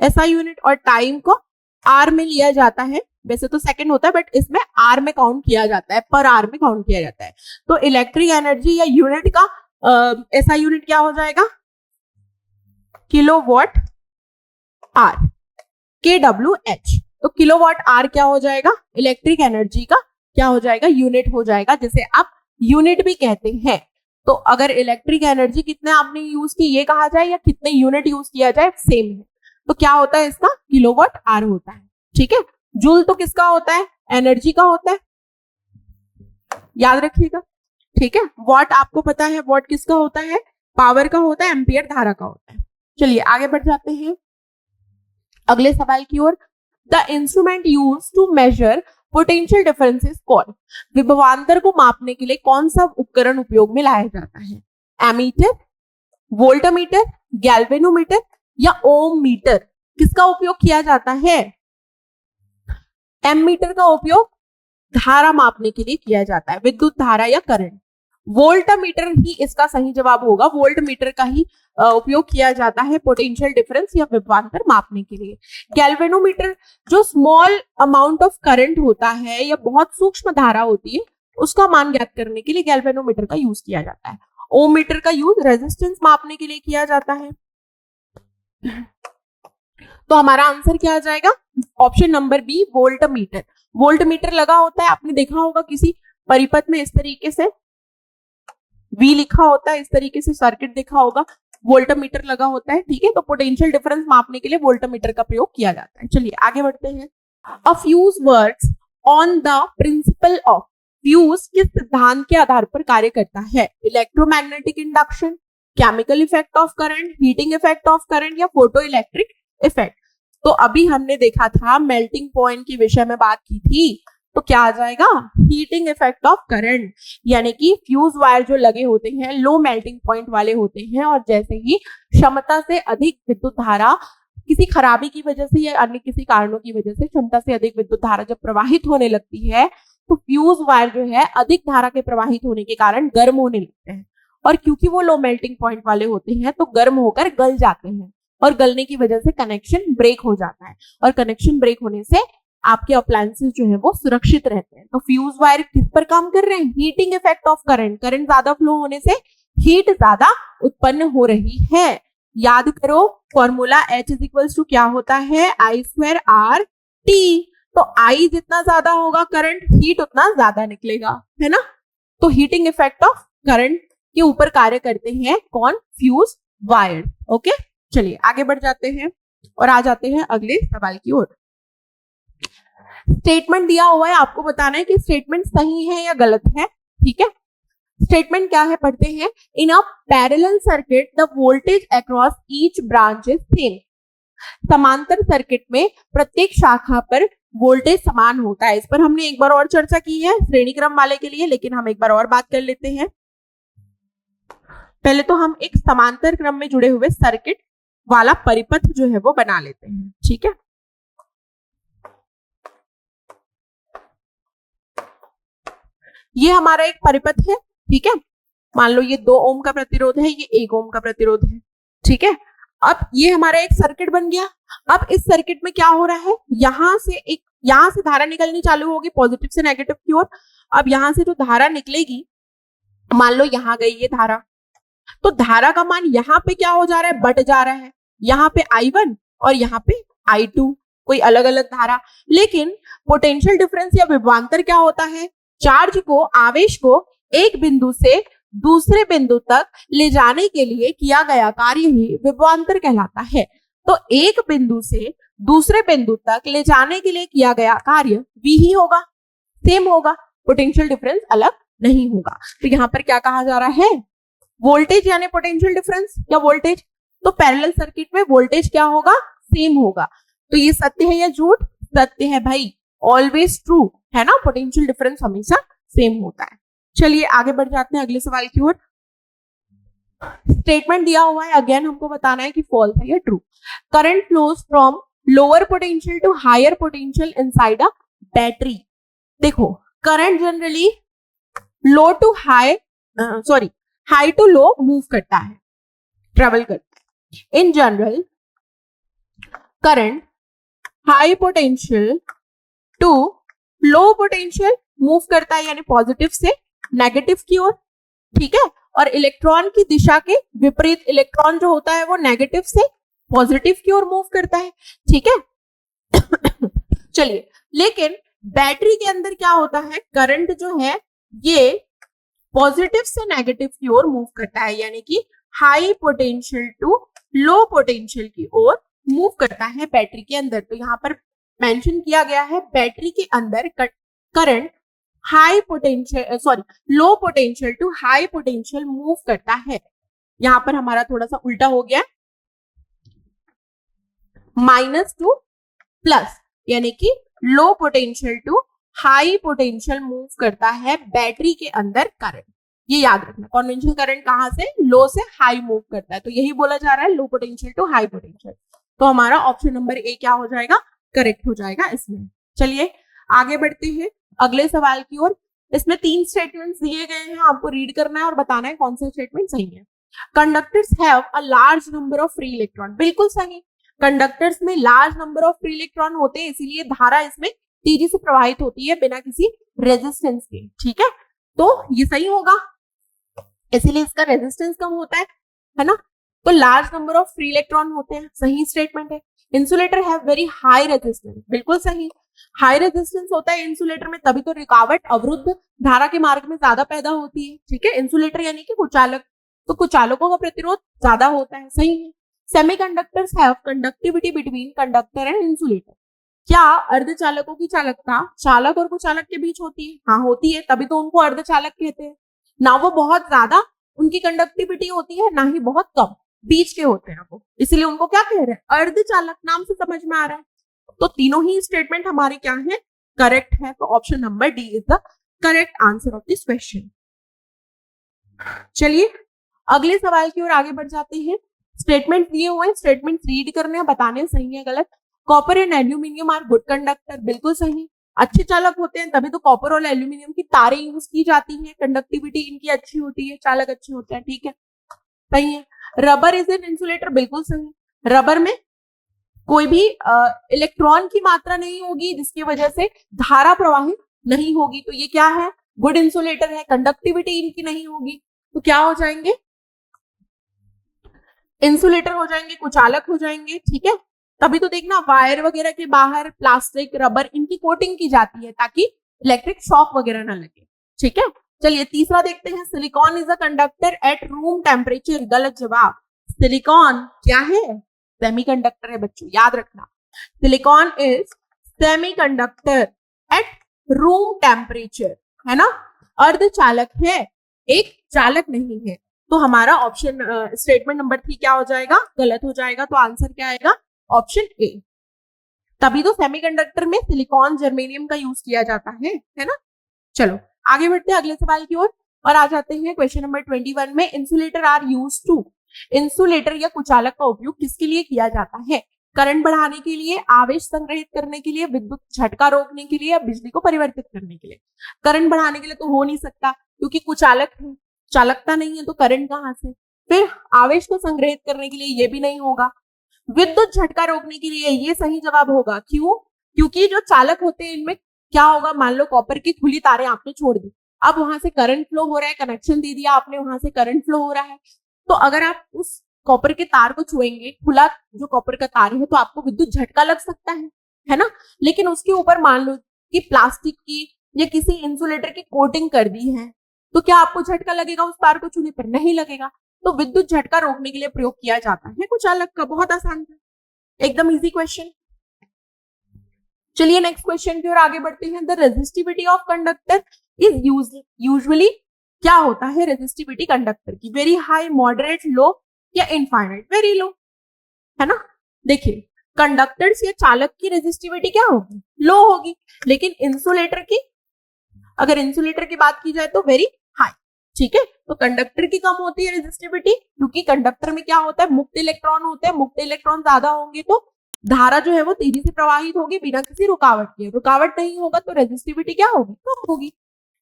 ऐसा यूनिट, और टाइम को आर में लिया जाता है। वैसे तो सेकंड होता है बट इसमें आर में काउंट किया जाता है, पर आर में काउंट किया जाता है। तो इलेक्ट्रिक एनर्जी या यूनिट का ऐसा यूनिट क्या हो जाएगा, किलोवाट आर, KWH। तो किलोवाट आर क्या हो जाएगा, इलेक्ट्रिक एनर्जी का क्या हो जाएगा, यूनिट हो जाएगा, जिसे आप यूनिट भी कहते हैं। तो अगर इलेक्ट्रिक एनर्जी कितने आपने यूज की ये कहा जाए या कितने यूनिट यूज किया जाए, सेम है। तो क्या होता है इसका, किलोवाट आर होता है, ठीक है। जूल तो किसका होता है, एनर्जी का होता है, याद रखिएगा, ठीक है। वॉट आपको पता है, वॉट किसका होता है, पावर का होता है, एम्पियर धारा का होता है। चलिए आगे बढ़ जाते हैं अगले सवाल की ओर। The instrument use to measure potential differences called, विभवांतर को मापने के लिए कौन सा उपकरण उपयोग में लाया जाता है, एमीटर, वोल्टमीटर, गैल्वेनोमीटर या ओम मीटर। किसका उपयोग किया जाता है, एमीटर का उपयोग धारा मापने के लिए किया जाता है, विद्युत धारा या करंट। वोल्टमीटर ही इसका सही जवाब होगा, वोल्टमीटर का ही उपयोग किया जाता है पोटेंशियल डिफरेंस या विभवांतर मापने के लिए। गैल्वेनोमीटर जो स्मॉल अमाउंट ऑफ करंट होता है या बहुत सूक्ष्म धारा होती है उसका मान ज्ञात करने के लिए गैल्वेनोमीटर का यूज किया जाता है। ओम मीटर का यूज रेजिस्टेंस मापने के लिए किया जाता है। तो हमारा आंसर क्या आ जाएगा, option number B, voltmeter. Voltmeter लगा होता है, आपने देखा होगा किसी परिपथ में इस तरीके से V लिखा होता है, इस तरीके से सर्किट देखा होगा, वोल्टमीटर लगा होता है, ठीक है। तो पोटेंशियल डिफरेंस मापने के लिए वोल्टमीटर का प्रयोग किया जाता है। चलिए आगे बढ़ते हैं। अ fuse works on the principle of, fuse किस सिद्धांत के आधार पर कार्य करता है, electromagnetic induction, chemical effect of current, heating effect of current या फोटो इलेक्ट्रिक इफेक्ट। तो अभी हमने देखा था मेल्टिंग पॉइंट के विषय में बात की थी, तो क्या आ जाएगा, हीटिंग इफेक्ट ऑफ करंट। यानी कि फ्यूज वायर जो लगे होते हैं लो मेल्टिंग पॉइंट वाले होते हैं, और जैसे ही क्षमता से अधिक विद्युत धारा किसी खराबी की वजह से या अन्य किसी कारणों की वजह से क्षमता से अधिक विद्युत धारा जब प्रवाहित होने लगती है तो फ्यूज वायर जो है अधिक धारा के प्रवाहित होने के कारण गर्म होने लगते हैं, और क्योंकि वो लो मेल्टिंग पॉइंट वाले होते हैं तो गर्म होकर गल जाते हैं, और गलने की वजह से कनेक्शन ब्रेक हो जाता है, और कनेक्शन ब्रेक होने से आपके अप्लायंसेस जो है वो सुरक्षित रहते हैं। तो फ्यूज वायर किस पर काम कर रहे हैं, heating effect of current, current ज्यादा फ्लो होने से हीट ज्यादा उत्पन्न हो रही है। याद करो formula H is equals to क्या होता है, I स्क्वायर R T। तो I जितना ज्यादा होगा करंट, हीट उतना ज्यादा निकलेगा, है ना। तो हीटिंग इफेक्ट ऑफ करंट के ऊपर कार्य करते हैं कौन, फ्यूज वायर। ओके चलिए आगे बढ़ जाते हैं और आ जाते हैं अगले सवाल की ओर। स्टेटमेंट दिया हुआ है, आपको बताना है कि स्टेटमेंट सही है या गलत है, ठीक है। स्टेटमेंट क्या है पढ़ते हैं, in a parallel circuit the voltage across each branch is same. समांतर सर्किट में प्रत्येक शाखा पर वोल्टेज समान होता है। इस पर हमने एक बार और चर्चा की है श्रेणी क्रम वाले के लिए, लेकिन हम एक बार और बात कर लेते हैं। पहले तो हम एक समांतर क्रम में जुड़े हुए सर्किट वाला परिपथ जो है वो बना लेते हैं, ठीक है। ये हमारा एक परिपथ है, ठीक है। मान लो ये 2 ओम का प्रतिरोध है, ये 1 ओम का प्रतिरोध है, ठीक है। अब ये हमारा एक सर्किट बन गया। अब इस सर्किट में क्या हो रहा है, यहां से धारा निकलनी चालू होगी पॉजिटिव से नेगेटिव की ओर। अब यहां से जो धारा निकलेगी, मान लो यहां गई ये धारा, तो धारा का मान यहाँ पे क्या हो जा रहा है, बढ़ जा रहा है। यहाँ पे I1 और यहाँ पे I2, कोई अलग अलग धारा। लेकिन पोटेंशियल डिफरेंस या विभवांतर क्या होता है, चार्ज को, आवेश को एक बिंदु से दूसरे बिंदु तक ले जाने के लिए किया गया कार्य ही विभवांतर कहलाता है। तो एक बिंदु से दूसरे बिंदु तक ले जाने के लिए किया गया कार्य V ही होगा, सेम होगा, पोटेंशियल डिफरेंस अलग नहीं होगा। तो यहाँ पर क्या कहा जा रहा है, वोल्टेज यानी पोटेंशियल डिफरेंस या वोल्टेज, तो पैरेलल सर्किट में वोल्टेज क्या होगा, सेम होगा। तो ये सत्य है या झूठ, सत्य है भाई, ऑलवेज ट्रू है ना, पोटेंशियल डिफरेंस हमेशा सेम होता है। चलिए आगे बढ़ जाते हैं अगले सवाल की ओर। स्टेटमेंट दिया हुआ है, अगेन हमको बताना है कि फॉल्स है या true. Current flows from lower potential to higher potential inside a battery. देखो current generally low to high high to low move करता है, ट्रेवल करता है। In general current high potential to low potential move करता है, यानी positive से negative की ओर, ठीक है। और इलेक्ट्रॉन की दिशा के विपरीत इलेक्ट्रॉन जो होता है वो नेगेटिव से पॉजिटिव की ओर मूव करता है, ठीक है। चलिए, लेकिन बैटरी के अंदर क्या होता है, करंट जो है ये पॉजिटिव से नेगेटिव की ओर मूव करता है, यानी कि high potential to low potential की ओर मूव करता है बैटरी के अंदर। तो यहाँ पर मेंशन किया गया है बैटरी के अंदर current high potential low potential to high potential move करता है। यहां पर हमारा थोड़ा सा उल्टा हो गया, माइनस टू प्लस, यानी कि low potential to high potential move करता है बैटरी के अंदर करंट। ये याद रखना, कन्वेंशनल करंट कहां से, लो से हाई मूव करता है, तो यही बोला जा रहा है low potential to high potential. तो हमारा ऑप्शन नंबर ए क्या हो जाएगा, करेक्ट हो जाएगा इसमें। चलिए आगे बढ़ते हैं अगले सवाल की ओर। इसमें 3 स्टेटमेंट्स दिए गए हैं, आपको रीड करना है और बताना है कौन सा स्टेटमेंट सही है। Conductors have a large number of free electron, बिल्कुल सही। कंडक्टर्स में large number of free electron होते हैं, इसीलिए धारा इसमें तेजी से प्रवाहित होती है बिना किसी रेजिस्टेंस के, ठीक है। तो ये सही होगा, इसीलिए इसका रेजिस्टेंस कम होता है ना। तो large number of free electron होते हैं, सही स्टेटमेंट है। Insulator have very high resistance, बिल्कुल सही। हाई रेजिस्टेंस होता है इंसुलेटर में, तभी तो रुकावट अवरुद्ध धारा के मार्ग में ज्यादा पैदा होती है, ठीक है। इंसुलेटर यानी कि कुचालक, तो कुचालकों का प्रतिरोध ज्यादा होता है, सही है। Semiconductors have conductivity between conductor and insulator. क्या अर्धचालकों की चालकता चालक और कुचालक के बीच होती है? हाँ होती है, तभी तो उनको अर्धचालक कहते हैं। ना वो बहुत ज्यादा उनकी कंडक्टिविटी होती है, ना ही बहुत कम, बीच के होते हैं वो, इसीलिए उनको क्या कह रहे हैं, अर्धचालक। नाम से समझ में आ रहा है। तो तीनों ही स्टेटमेंट हमारे क्या है, करेक्ट है। तो option number D is the correct answer of this question. चलिए अगले सवाल की ओर आगे बढ़ जाते हैं। स्टेटमेंट दिए हुए हैं, स्टेटमेंट रीड करने हैं, बताने सही है गलत। Copper and aluminium are good conductor, बिल्कुल सही। अच्छे चालक होते हैं, तभी तो कॉपर और एल्यूमिनियम की तारें यूज की जाती हैं, कंडक्टिविटी इनकी अच्छी होती है, चालक अच्छे होते हैं, ठीक है, सही है। रबर इज एन इंसुलेटर, बिल्कुल सही। रबर में कोई भी इलेक्ट्रॉन की मात्रा नहीं होगी जिसकी वजह से धारा प्रवाहित नहीं होगी, तो ये क्या है, गुड इंसुलेटर है। कंडक्टिविटी इनकी नहीं होगी, तो क्या हो जाएंगे, इंसुलेटर हो जाएंगे, कुचालक हो जाएंगे, ठीक है। तभी तो देखना वायर वगैरह के बाहर प्लास्टिक रबर इनकी कोटिंग की जाती है ताकि इलेक्ट्रिक शॉक वगैरह ना लगे, ठीक है। चलिए तीसरा देखते हैं। Silicon is a conductor at room temperature, गलत जवाब। सिलिकॉन क्या है, सेमीकंडक्टर है बच्चों, याद रखना। Silicon is semiconductor at room temperature, है ना। अर्धचालक है, एक चालक नहीं है। तो हमारा ऑप्शन स्टेटमेंट नंबर 3 क्या हो जाएगा, गलत हो जाएगा। तो आंसर क्या आएगा, ऑप्शन ए। तभी तो सेमीकंडक्टर में सिलिकॉन जर्मेनियम का यूज किया जाता है ना। चलो आगे बढ़ते हैं अगले सवाल की ओर और आ जाते हैं क्वेश्चन नंबर 21 में। Insulator are use to, insulator या कुचालक का उपयोग किसके लिए किया जाता है, करंट बढ़ाने के लिए, आवेश संग्रहित करने के लिए, विद्युत झटका रोकने के लिए, या बिजली को परिवर्तित करने के लिए। करंट बढ़ाने के लिए तो हो नहीं सकता क्योंकि कुचालक है, चालकता नहीं है, तो करंट कहां से। फिर आवेश को संग्रहित करने के लिए ये भी नहीं होगा। विद्युत झटका रोकने के लिए ये सही जवाब होगा। क्यों, क्योंकि जो चालक होते हैं इनमें क्या होगा, मान लो कॉपर की खुली तारें आपने छोड़ दी, अब वहां से करंट फ्लो हो रहा है, कनेक्शन दे दिया आपने, वहां से करंट फ्लो हो रहा है, तो अगर आप उस कॉपर के तार को छुएंगे, खुला जो कॉपर का तार है, तो आपको विद्युत झटका लग सकता है ना। लेकिन उसके ऊपर मान लो कि प्लास्टिक की या किसी इंसुलेटर की कोटिंग कर दी है, तो क्या आपको झटका लगेगा उस तार को छूने पर, नहीं लगेगा। तो विद्युत झटका रोकने के लिए प्रयोग किया जाता है कुचालक का। बहुत आसान था, एकदम इजी क्वेश्चन। चलिए नेक्स्ट क्वेश्चन की ओर आगे बढ़ते हैं। The resistivity of conductor is usually, क्या होता है रेजिस्टिविटी कंडक्टर की, वेरी हाई, मॉडरेट, लो या इनफाइनाइट, वेरी लो, है ना। देखिए कंडक्टर्स या चालक की रेजिस्टिविटी क्या होगी, लो होगी। लेकिन इंसुलेटर की, अगर इंसुलेटर की बात की जाए तो वेरी हाई, ठीक है। तो कंडक्टर की कम होती है रेजिस्टिविटी, क्योंकि कंडक्टर में क्या होता है, मुक्त इलेक्ट्रॉन होते हैं, मुक्त इलेक्ट्रॉन ज्यादा होंगे तो धारा जो है वो तेजी से प्रवाहित होगी बिना किसी रुकावट के। रुकावट नहीं होगा तो रेजिस्टिविटी क्या होगी, कम होगी।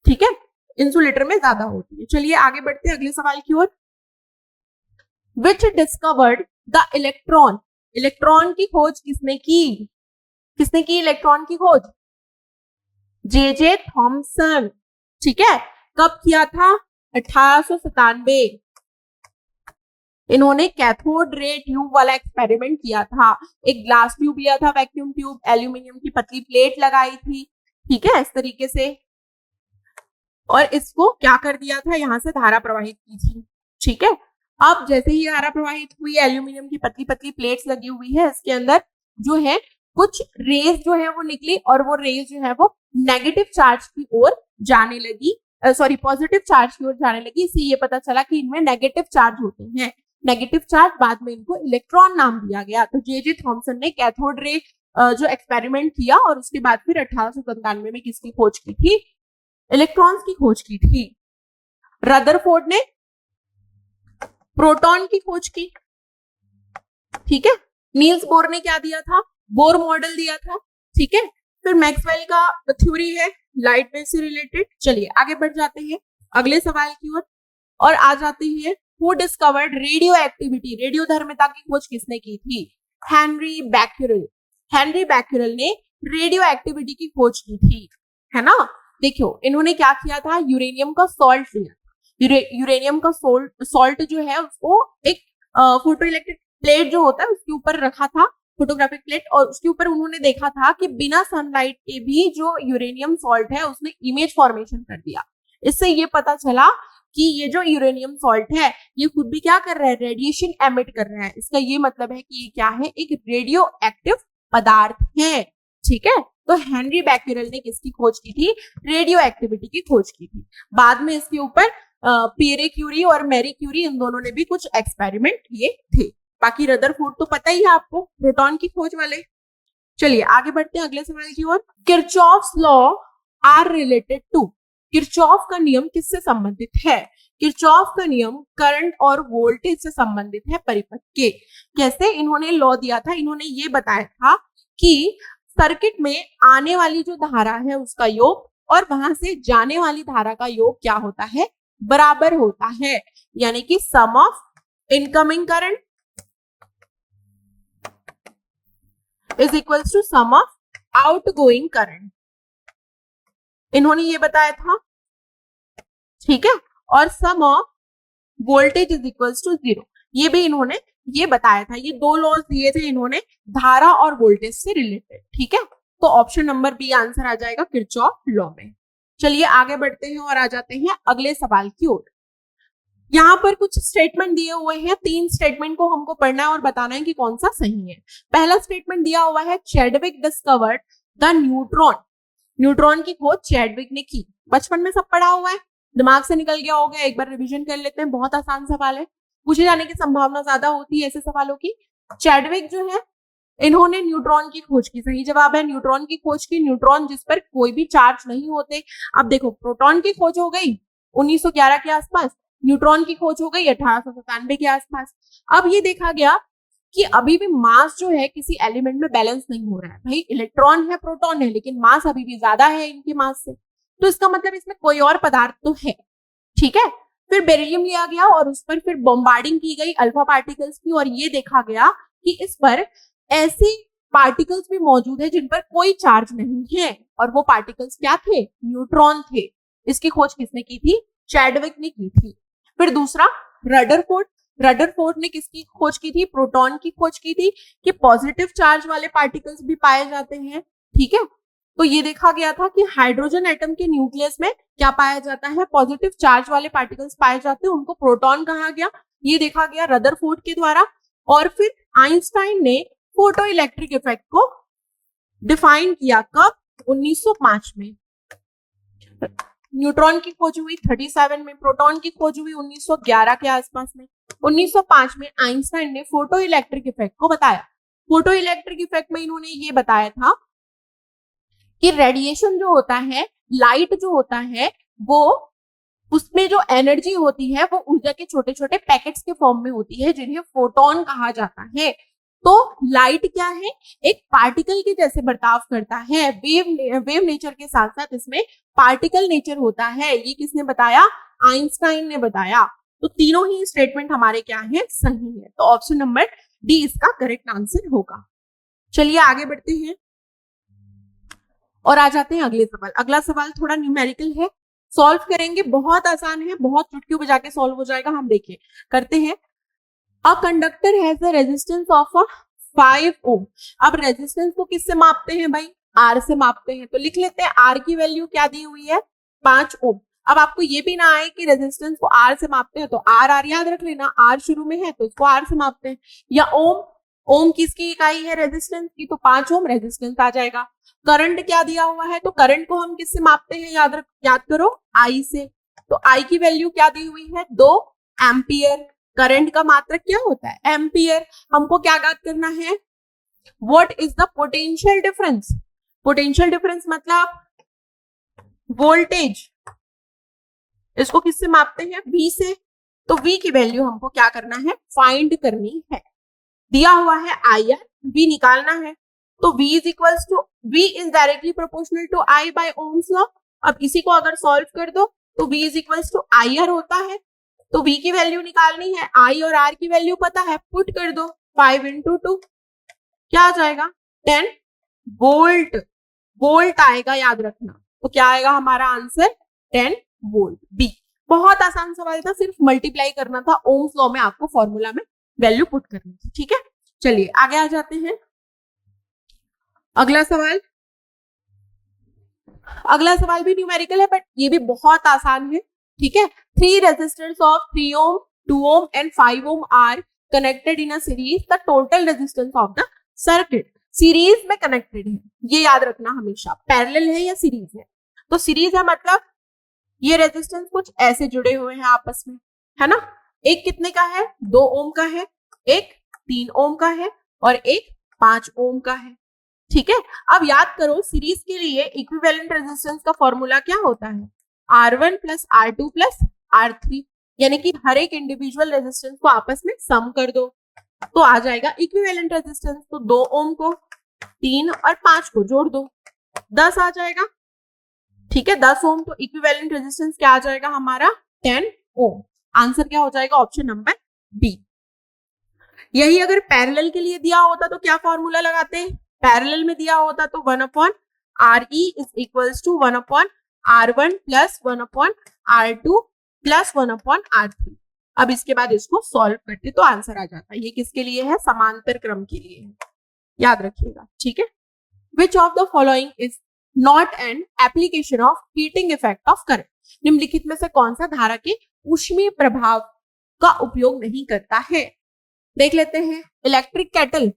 ठीक है, इंसुलेटर में ज्यादा होती है। चलिए आगे बढ़ते हैं अगले सवाल की ओर। विच डिस्कवर्ड द इलेक्ट्रॉन, इलेक्ट्रॉन की खोज किसने की, किसने की इलेक्ट्रॉन की खोज, जे थॉमसन। ठीक है, कब किया था, 1897। इन्होंने कैथोड रे ट्यूब वाला एक्सपेरिमेंट किया था। एक ग्लास ट्यूब लिया था, वैक्यूम ट्यूब, एल्यूमिनियम की पतली प्लेट लगाई थी, ठीक है, इस तरीके से, और इसको क्या कर दिया था, यहां से धारा प्रवाहित की थी। ठीक है, अब जैसे ही धारा प्रवाहित हुई, एल्यूमिनियम की पतली पतली प्लेट्स लगी हुई है, इसके अंदर जो है कुछ रेज जो है वो निकली, और वो रेज जो है वो नेगेटिव चार्ज की ओर जाने लगी, सॉरी पॉजिटिव चार्ज की ओर जाने लगी। इससे ये पता चला कि इनमें नेगेटिव चार्ज होते हैं। नेगेटिव चार्ज, बाद में इनको इलेक्ट्रॉन नाम दिया गया। तो जे थॉमसन ने कैथोड रे जो एक्सपेरिमेंट किया, और उसके बाद फिर 1897 में किसकी खोज की थी, इलेक्ट्रॉन्स की खोज की थी। रदरफोर्ड ने प्रोटॉन की खोज की। ठीक है, नील्स बोर ने क्या दिया था, बोर मॉडल दिया था। ठीक है, फिर मैक्सवेल का थ्योरी है लाइट वेव से रिलेटेड। चलिए आगे बढ़ जाते हैं अगले सवाल की ओर, और आ जाते हैं who discovered radio activity, radio धर्मिता की खोज किसने की थी, हेनरी बैक्यूरेल। हेनरी बैक्यूरेल ने रेडियो एक्टिविटी की खोज की थी, है ना। देखियो इन्होंने क्या किया था, यूरेनियम का सॉल्ट लिया। यूरेनियम का सॉल्ट जो है उसको एक फोटो इलेक्ट्रिक प्लेट जो होता है उसके ऊपर रखा था, फोटोग्राफिक प्लेट, और उसके ऊपर उन्होंने देखा था कि बिना सनलाइट के भी जो यूरेनियम सॉल्ट है उसने इमेज फॉर्मेशन कर दिया। इससे ये पता चला कि ये जो यूरेनियम सॉल्ट है ये खुद भी क्या कर रहा है, रेडिएशन एमिट कर रहा है। इसका ये मतलब है कि ये क्या है, एक रेडियो एक्टिव पदार्थ है। ठीक है, तो हेनरी बैक्यूरेल ने किसकी खोज की थी, रेडियो एक्टिविटी की खोज की थी। बाद में इसके ऊपर पियरे क्यूरी और मैरी क्यूरी, इन दोनों ने भी कुछ एक्सपेरिमेंट किए थे। बाकी रदरफोर्ड तो पता ही है आपको, प्रोटॉन की खोज वाले। चलिए आगे बढ़ते हैं अगले सवाल की ओर। Kirchhoff's law are related to, Kirchhoff का नियम किससे संबंधित है, किरचॉफ का नियम करंट और वोल्टेज से संबंधित है परिपथ के। कैसे इन्होंने लॉ दिया था, इन्होंने ये बताया था कि सर्किट में आने वाली जो धारा है उसका योग और वहां से जाने वाली धारा का योग क्या होता है, बराबर होता है। यानी कि sum of incoming current is equals to sum of outgoing current, इन्होंने ये बताया था। ठीक है, और sum of voltage is equals to 0, ये भी इन्होंने ये बताया था। ये दो लॉज दिए थे इन्होंने धारा और वोल्टेज से रिलेटेड। ठीक है, तो ऑप्शन नंबर बी आंसर आ जाएगा किरचॉफ लॉ में। चलिए आगे बढ़ते हैं और आ जाते हैं अगले सवाल की ओर। यहाँ पर कुछ स्टेटमेंट दिए हुए हैं, 3 स्टेटमेंट को हमको पढ़ना है और बताना है कि कौन सा सही है। पहला स्टेटमेंट दिया हुआ है, Chadwick discovered the neutron, neutron की खोज चैडविक ने की। बचपन में सब पढ़ा हुआ है, दिमाग से निकल गया होगा, एक बार रिवीजन कर लेते हैं, बहुत आसान सवाल है, पूछे जाने की संभावना ज्यादा होती है ऐसे सवालों की। चैडविक जो है इन्होंने न्यूट्रॉन की खोज की, सही जवाब है न्यूट्रॉन की खोज की, न्यूट्रॉन जिस पर कोई भी चार्ज नहीं होते। अब देखो प्रोटॉन की खोज हो गई 1911 के आसपास, न्यूट्रॉन की खोज हो गई 1897 के आसपास। अब ये देखा गया कि अभी भी मास जो है किसी एलिमेंट में बैलेंस नहीं हो रहा है। भाई इलेक्ट्रॉन है, प्रोटॉन है, लेकिन मास अभी भी ज्यादा है इनके मास से, तो इसका मतलब इसमें कोई और पदार्थ तो है। ठीक है, फिर बेरिलियम लिया गया और उस पर फिर बॉम्बार्डिंग की गई अल्फा पार्टिकल्स की, और ये देखा गया कि इस पर ऐसे पार्टिकल्स भी मौजूद है जिन पर कोई चार्ज नहीं है, और वो पार्टिकल्स क्या थे, न्यूट्रॉन थे। इसकी खोज किसने की थी, चैडविक ने की थी। फिर दूसरा रदरफोर्ड, रदरफोर्ड ने किसकी खोज की थी, प्रोटॉन की खोज की थी कि पॉजिटिव चार्ज वाले पार्टिकल्स भी पाए जाते हैं। ठीक है, तो ये देखा गया था कि हाइड्रोजन एटम के न्यूक्लियस में क्या पाया जाता है, पॉजिटिव चार्ज वाले पार्टिकल्स पाए जाते हैं, उनको प्रोटॉन कहा गया। ये देखा गया रदरफोर्ड के द्वारा। और फिर आइंस्टाइन ने फोटो इलेक्ट्रिक इफेक्ट को डिफाइन किया, कब, 1905 में। न्यूट्रॉन की खोज हुई 37 में, प्रोटॉन की खोज हुई 1911 के आसपास में। 1905 में आइंस्टाइन ने फोटो इलेक्ट्रिक इफेक्ट को बताया। फोटो इलेक्ट्रिक इफेक्ट में इन्होंने ये बताया था कि रेडिएशन जो होता है, लाइट जो होता है, वो उसमें जो एनर्जी होती है वो ऊर्जा के छोटे छोटे पैकेट्स के फॉर्म में होती है, जिन्हें फोटोन कहा जाता है। तो लाइट क्या है, एक पार्टिकल के जैसे बर्ताव करता है, वेव नेचर के साथ साथ इसमें पार्टिकल नेचर होता है। ये किसने बताया, आइंस्टाइन ने बताया। तो तीनों ही स्टेटमेंट हमारे क्या है, सही है। तो ऑप्शन नंबर डी इसका करेक्ट आंसर होगा। चलिए आगे बढ़ते हैं और आ जाते हैं अगले सवाल। अगला सवाल थोड़ा न्यूमेरिकल है, सॉल्व करेंगे, बहुत आसान है, बहुत चुटकियों बजा के सॉल्व हो जाएगा। हम देखिए करते हैं। A conductor has a resistance of 5 ओम। अब रेजिस्टेंस को किससे मापते हैं भाई, आर से मापते हैं। तो लिख लेते हैं आर की वैल्यू क्या दी हुई है, 5 ओम। अब आपको ये भी ना आए कि रेजिस्टेंस को आर से मापते हैं तो आर याद रख लेना, आर शुरू में है तो इसको आर से मापते हैं। या ओम, ओम किसकी इकाई है रेजिस्टेंस की, तो 5 ओम रेजिस्टेंस आ जाएगा। करंट क्या दिया हुआ है, तो करंट को हम किससे मापते हैं, याद करो आई से। तो आई की वैल्यू क्या दी हुई है, 2 एम्पियर। करंट का मात्रक क्या होता है, एम्पियर। हमको क्या ज्ञात करना है, what is the potential difference. Potential difference मतलब वोल्टेज, इसको किससे मापते हैं, V से। तो V की वैल्यू हमको क्या करना है, फाइंड करनी है। दिया हुआ है IR, V निकालना है। तो V is equals to, V is directly proportional to I by Ohm's law. अब इसी को अगर सॉल्व कर दो तो V is equals to IR होता है। तो V की वैल्यू निकालनी है, I और R की वैल्यू पता है, पुट कर दो, 5 into 2 क्या आ जाएगा, 10 वोल्ट। वोल्ट आएगा, याद रखना। तो क्या आएगा हमारा आंसर, 10 वोल्ट, बी। बहुत आसान सवाल था, सिर्फ मल्टीप्लाई करना था, ओम्स लॉ में आपको फॉर्मूला में वैल्यू पुट करनी थी। ठीक है, चलिए आगे आ जाते हैं। अगला सवाल, अगला सवाल भी न्यूमेरिकल है बट ये भी बहुत आसान है। ठीक है, 3 resistance of 3 ohm, 2 ohm and 5 ohm are connected in a series, the total resistance of the circuit. Series में कनेक्टेड है, ये याद रखना हमेशा, पैरेलल है या सीरीज है। तो सीरीज है मतलब ये रेजिस्टेंस कुछ ऐसे जुड़े हुए हैं आपस में, है ना। एक कितने का है, 2 ओम का है, एक 3 ओम का है और एक 5 ओम का है। ठीक है, अब याद करो सीरीज के लिए इक्विवेलेंट रेजिस्टेंस का फॉर्मूला क्या होता है, R1 plus R2 plus R3, यानी कि हर एक इंडिविजुअल रेजिस्टेंस को आपस में सम कर दो तो आ जाएगा इक्विवेलेंट रेजिस्टेंस। तो 2 ओम को 3 और 5 को जोड़ दो, 10 आ जाएगा। ठीक है, 10 ओम, तो इक्विवेलेंट रेजिस्टेंस क्या आ जाएगा हमारा, 10 ओम। आंसर क्या हो जाएगा, ऑप्शन नंबर बी। यही अगर पैरेलल के लिए दिया होता तो क्या फॉर्मूला लगाते हैं, पैरेलल में दिया होता तो 1/RE is equals to 1/R1 plus 1/R2 plus 1/R3। अब इसके बाद इसको सॉल्व करते तो आंसर आ जाता है। ये किसके लिए है, समांतर क्रम के लिए है, याद रखिएगा। ठीक है, which of the following is not an application of heating effect of current. निम्नलिखित में से कौन सा धारा के ऊष्मीय प्रभाव का उपयोग नहीं करता है। देख लेते हैं, इलेक्ट्रिक केटल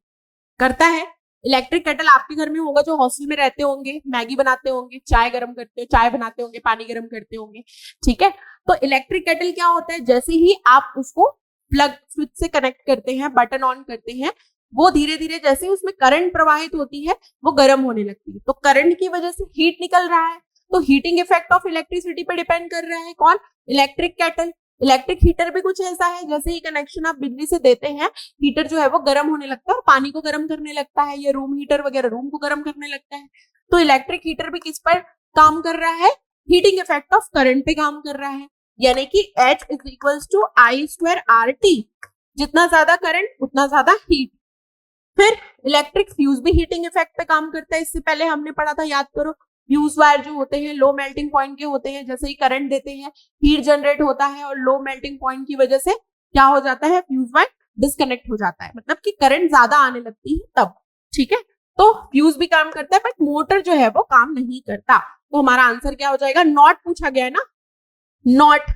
करता है। इलेक्ट्रिक केटल आपके घर में होगा, जो हॉस्टल में रहते होंगे, मैगी बनाते होंगे, चाय गर्म करते हो, चाय बनाते होंगे, पानी गर्म करते होंगे। ठीक है, तो इलेक्ट्रिक केटल क्या होता है, जैसे ही आप उसको प्लग स्विच से कनेक्ट करते हैं, बटन ऑन करते हैं, वो धीरे धीरे जैसे ही उसमें करंट प्रवाहित होती है वो गर्म होने लगती है। तो करंट की वजह से हीट निकल रहा है, तो हीटिंग इफेक्ट ऑफ इलेक्ट्रिसिटी पे डिपेंड कर रहा है कौन, इलेक्ट्रिक केटल। इलेक्ट्रिक हीटर भी कुछ ऐसा है, जैसे ही कनेक्शन आप बिजली से देते हैं, हीटर जो है वो गर्म होने लगता है और पानी को गर्म करने लगता है, या रूम हीटर वगैरह रूम को गर्म करने लगता है। तो इलेक्ट्रिक हीटर भी किस पर काम कर रहा है, हीटिंग इफेक्ट ऑफ करंट पे काम कर रहा है, यानी कि H is equals to I² RT। जितना ज्यादा करंट उतना ज्यादा हीट। फिर इलेक्ट्रिक फ्यूज भी हीटिंग इफेक्ट पे काम करता है, इससे पहले हमने पढ़ा था, याद करो। फ्यूज वायर जो होते हैं लो मेल्टिंग पॉइंट के होते हैं, जैसे ही करंट देते हैं हीट जनरेट होता है और लो मेल्टिंग पॉइंट की वजह से क्या हो जाता है, फ्यूज वायर डिस्कनेक्ट हो जाता है, मतलब कि करंट ज्यादा आने लगती है तब। ठीक है, तो फ्यूज भी काम करता है बट मोटर जो है वो काम नहीं करता। तो हमारा आंसर क्या हो जाएगा, नॉट पूछा गया है ना, नॉट,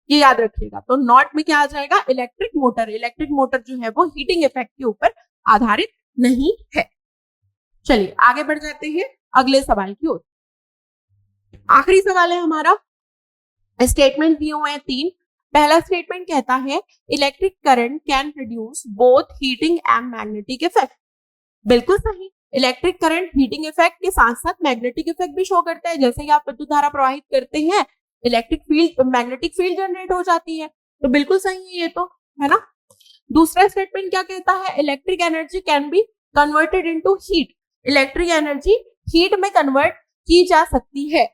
ये याद रखिएगा। तो नॉट में क्या आ जाएगा, इलेक्ट्रिक मोटर। इलेक्ट्रिक मोटर जो है वो हीटिंग इफेक्ट के ऊपर आधारित नहीं है। चलिए आगे बढ़ जाते हैं अगले सवाल की ओर। आखिरी सवाल है हमारा, स्टेटमेंट दिए हुए हैं 3। पहला स्टेटमेंट कहता है electric current can produce both heating and magnetic effect. बिल्कुल सही, इलेक्ट्रिक करंट हीटिंग इफेक्ट के साथ साथ मैग्नेटिक इफेक्ट भी शो करता है। जैसे ही आप विद्युत धारा प्रवाहित करते हैं, electric field, magnetic field generate हो जाती है। तो बिल्कुल सही है ये तो, है ना। दूसरा स्टेटमेंट क्या कहता है, electric energy can be converted into heat, electric energy heat में कन्वर्ट की जा सकती है,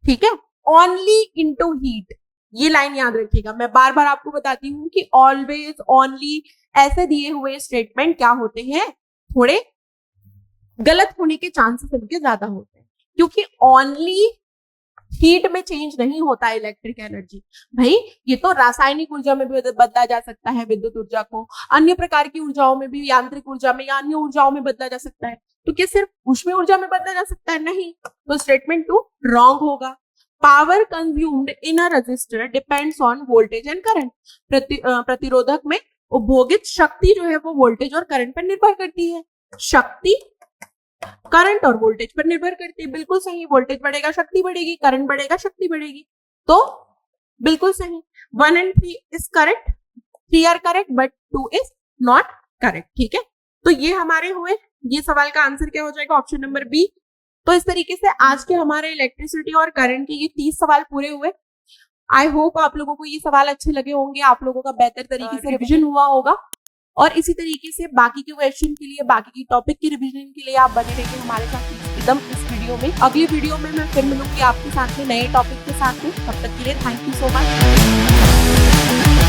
ठीक है, ओनली इनटू हीट। ये लाइन याद रखिएगा, मैं बार बार आपको बताती हूँ कि ऑलवेज, ओनली ऐसे दिए हुए स्टेटमेंट क्या होते हैं, थोड़े गलत होने के चांसेस इनके ज्यादा होते हैं, क्योंकि ओनली हीट में चेंज नहीं होता है इलेक्ट्रिक एनर्जी। भाई ये तो रासायनिक ऊर्जा में भी बदला जा सकता है, विद्युत ऊर्जा को अन्य प्रकार की ऊर्जाओं में भी, यांत्रिक ऊर्जा में या अन्य ऊर्जाओं में बदला जा सकता है। तो क्या सिर्फ ऊष्मीय ऊर्जा में बदला जा सकता है? नहीं, तो स्टेटमेंट 2 रॉन्ग होगा। Power consumed in a resistor depends on voltage and current, प्रतिरोधक में उपभोगित शक्ति जो है वो वोल्टेज और करंट पर निर्भर करती है। शक्ति करंट और वोल्टेज पर निर्भर करती है, बिल्कुल सही। वोल्टेज बढ़ेगा शक्ति बढ़ेगी, करंट बढ़ेगा शक्ति बढ़ेगी, तो बिल्कुल सही। 1 and 3 is correct, 3 are correct but 2 is not correct, ठीक है। तो ये हमारे हुए, ये सवाल का आंसर क्या हो जाएगा, ऑप्शन नंबर बी। तो इस तरीके से आज के हमारे इलेक्ट्रिसिटी और करंट के ये 30 सवाल पूरे हुए। आई होप आप लोगों को ये सवाल अच्छे लगे होंगे, आप लोगों का बेहतर तरीके से रिविजन हुआ होगा, और इसी तरीके से बाकी के क्वेश्चन के लिए, बाकी की टॉपिक के रिवीजन के लिए आप बने रहिए हमारे साथ एकदम इस वीडियो में। अगली वीडियो में मैं फिर मिलूंगी आपके साथ में नए टॉपिक के साथ में। तब तक के लिए थैंक यू सो मच।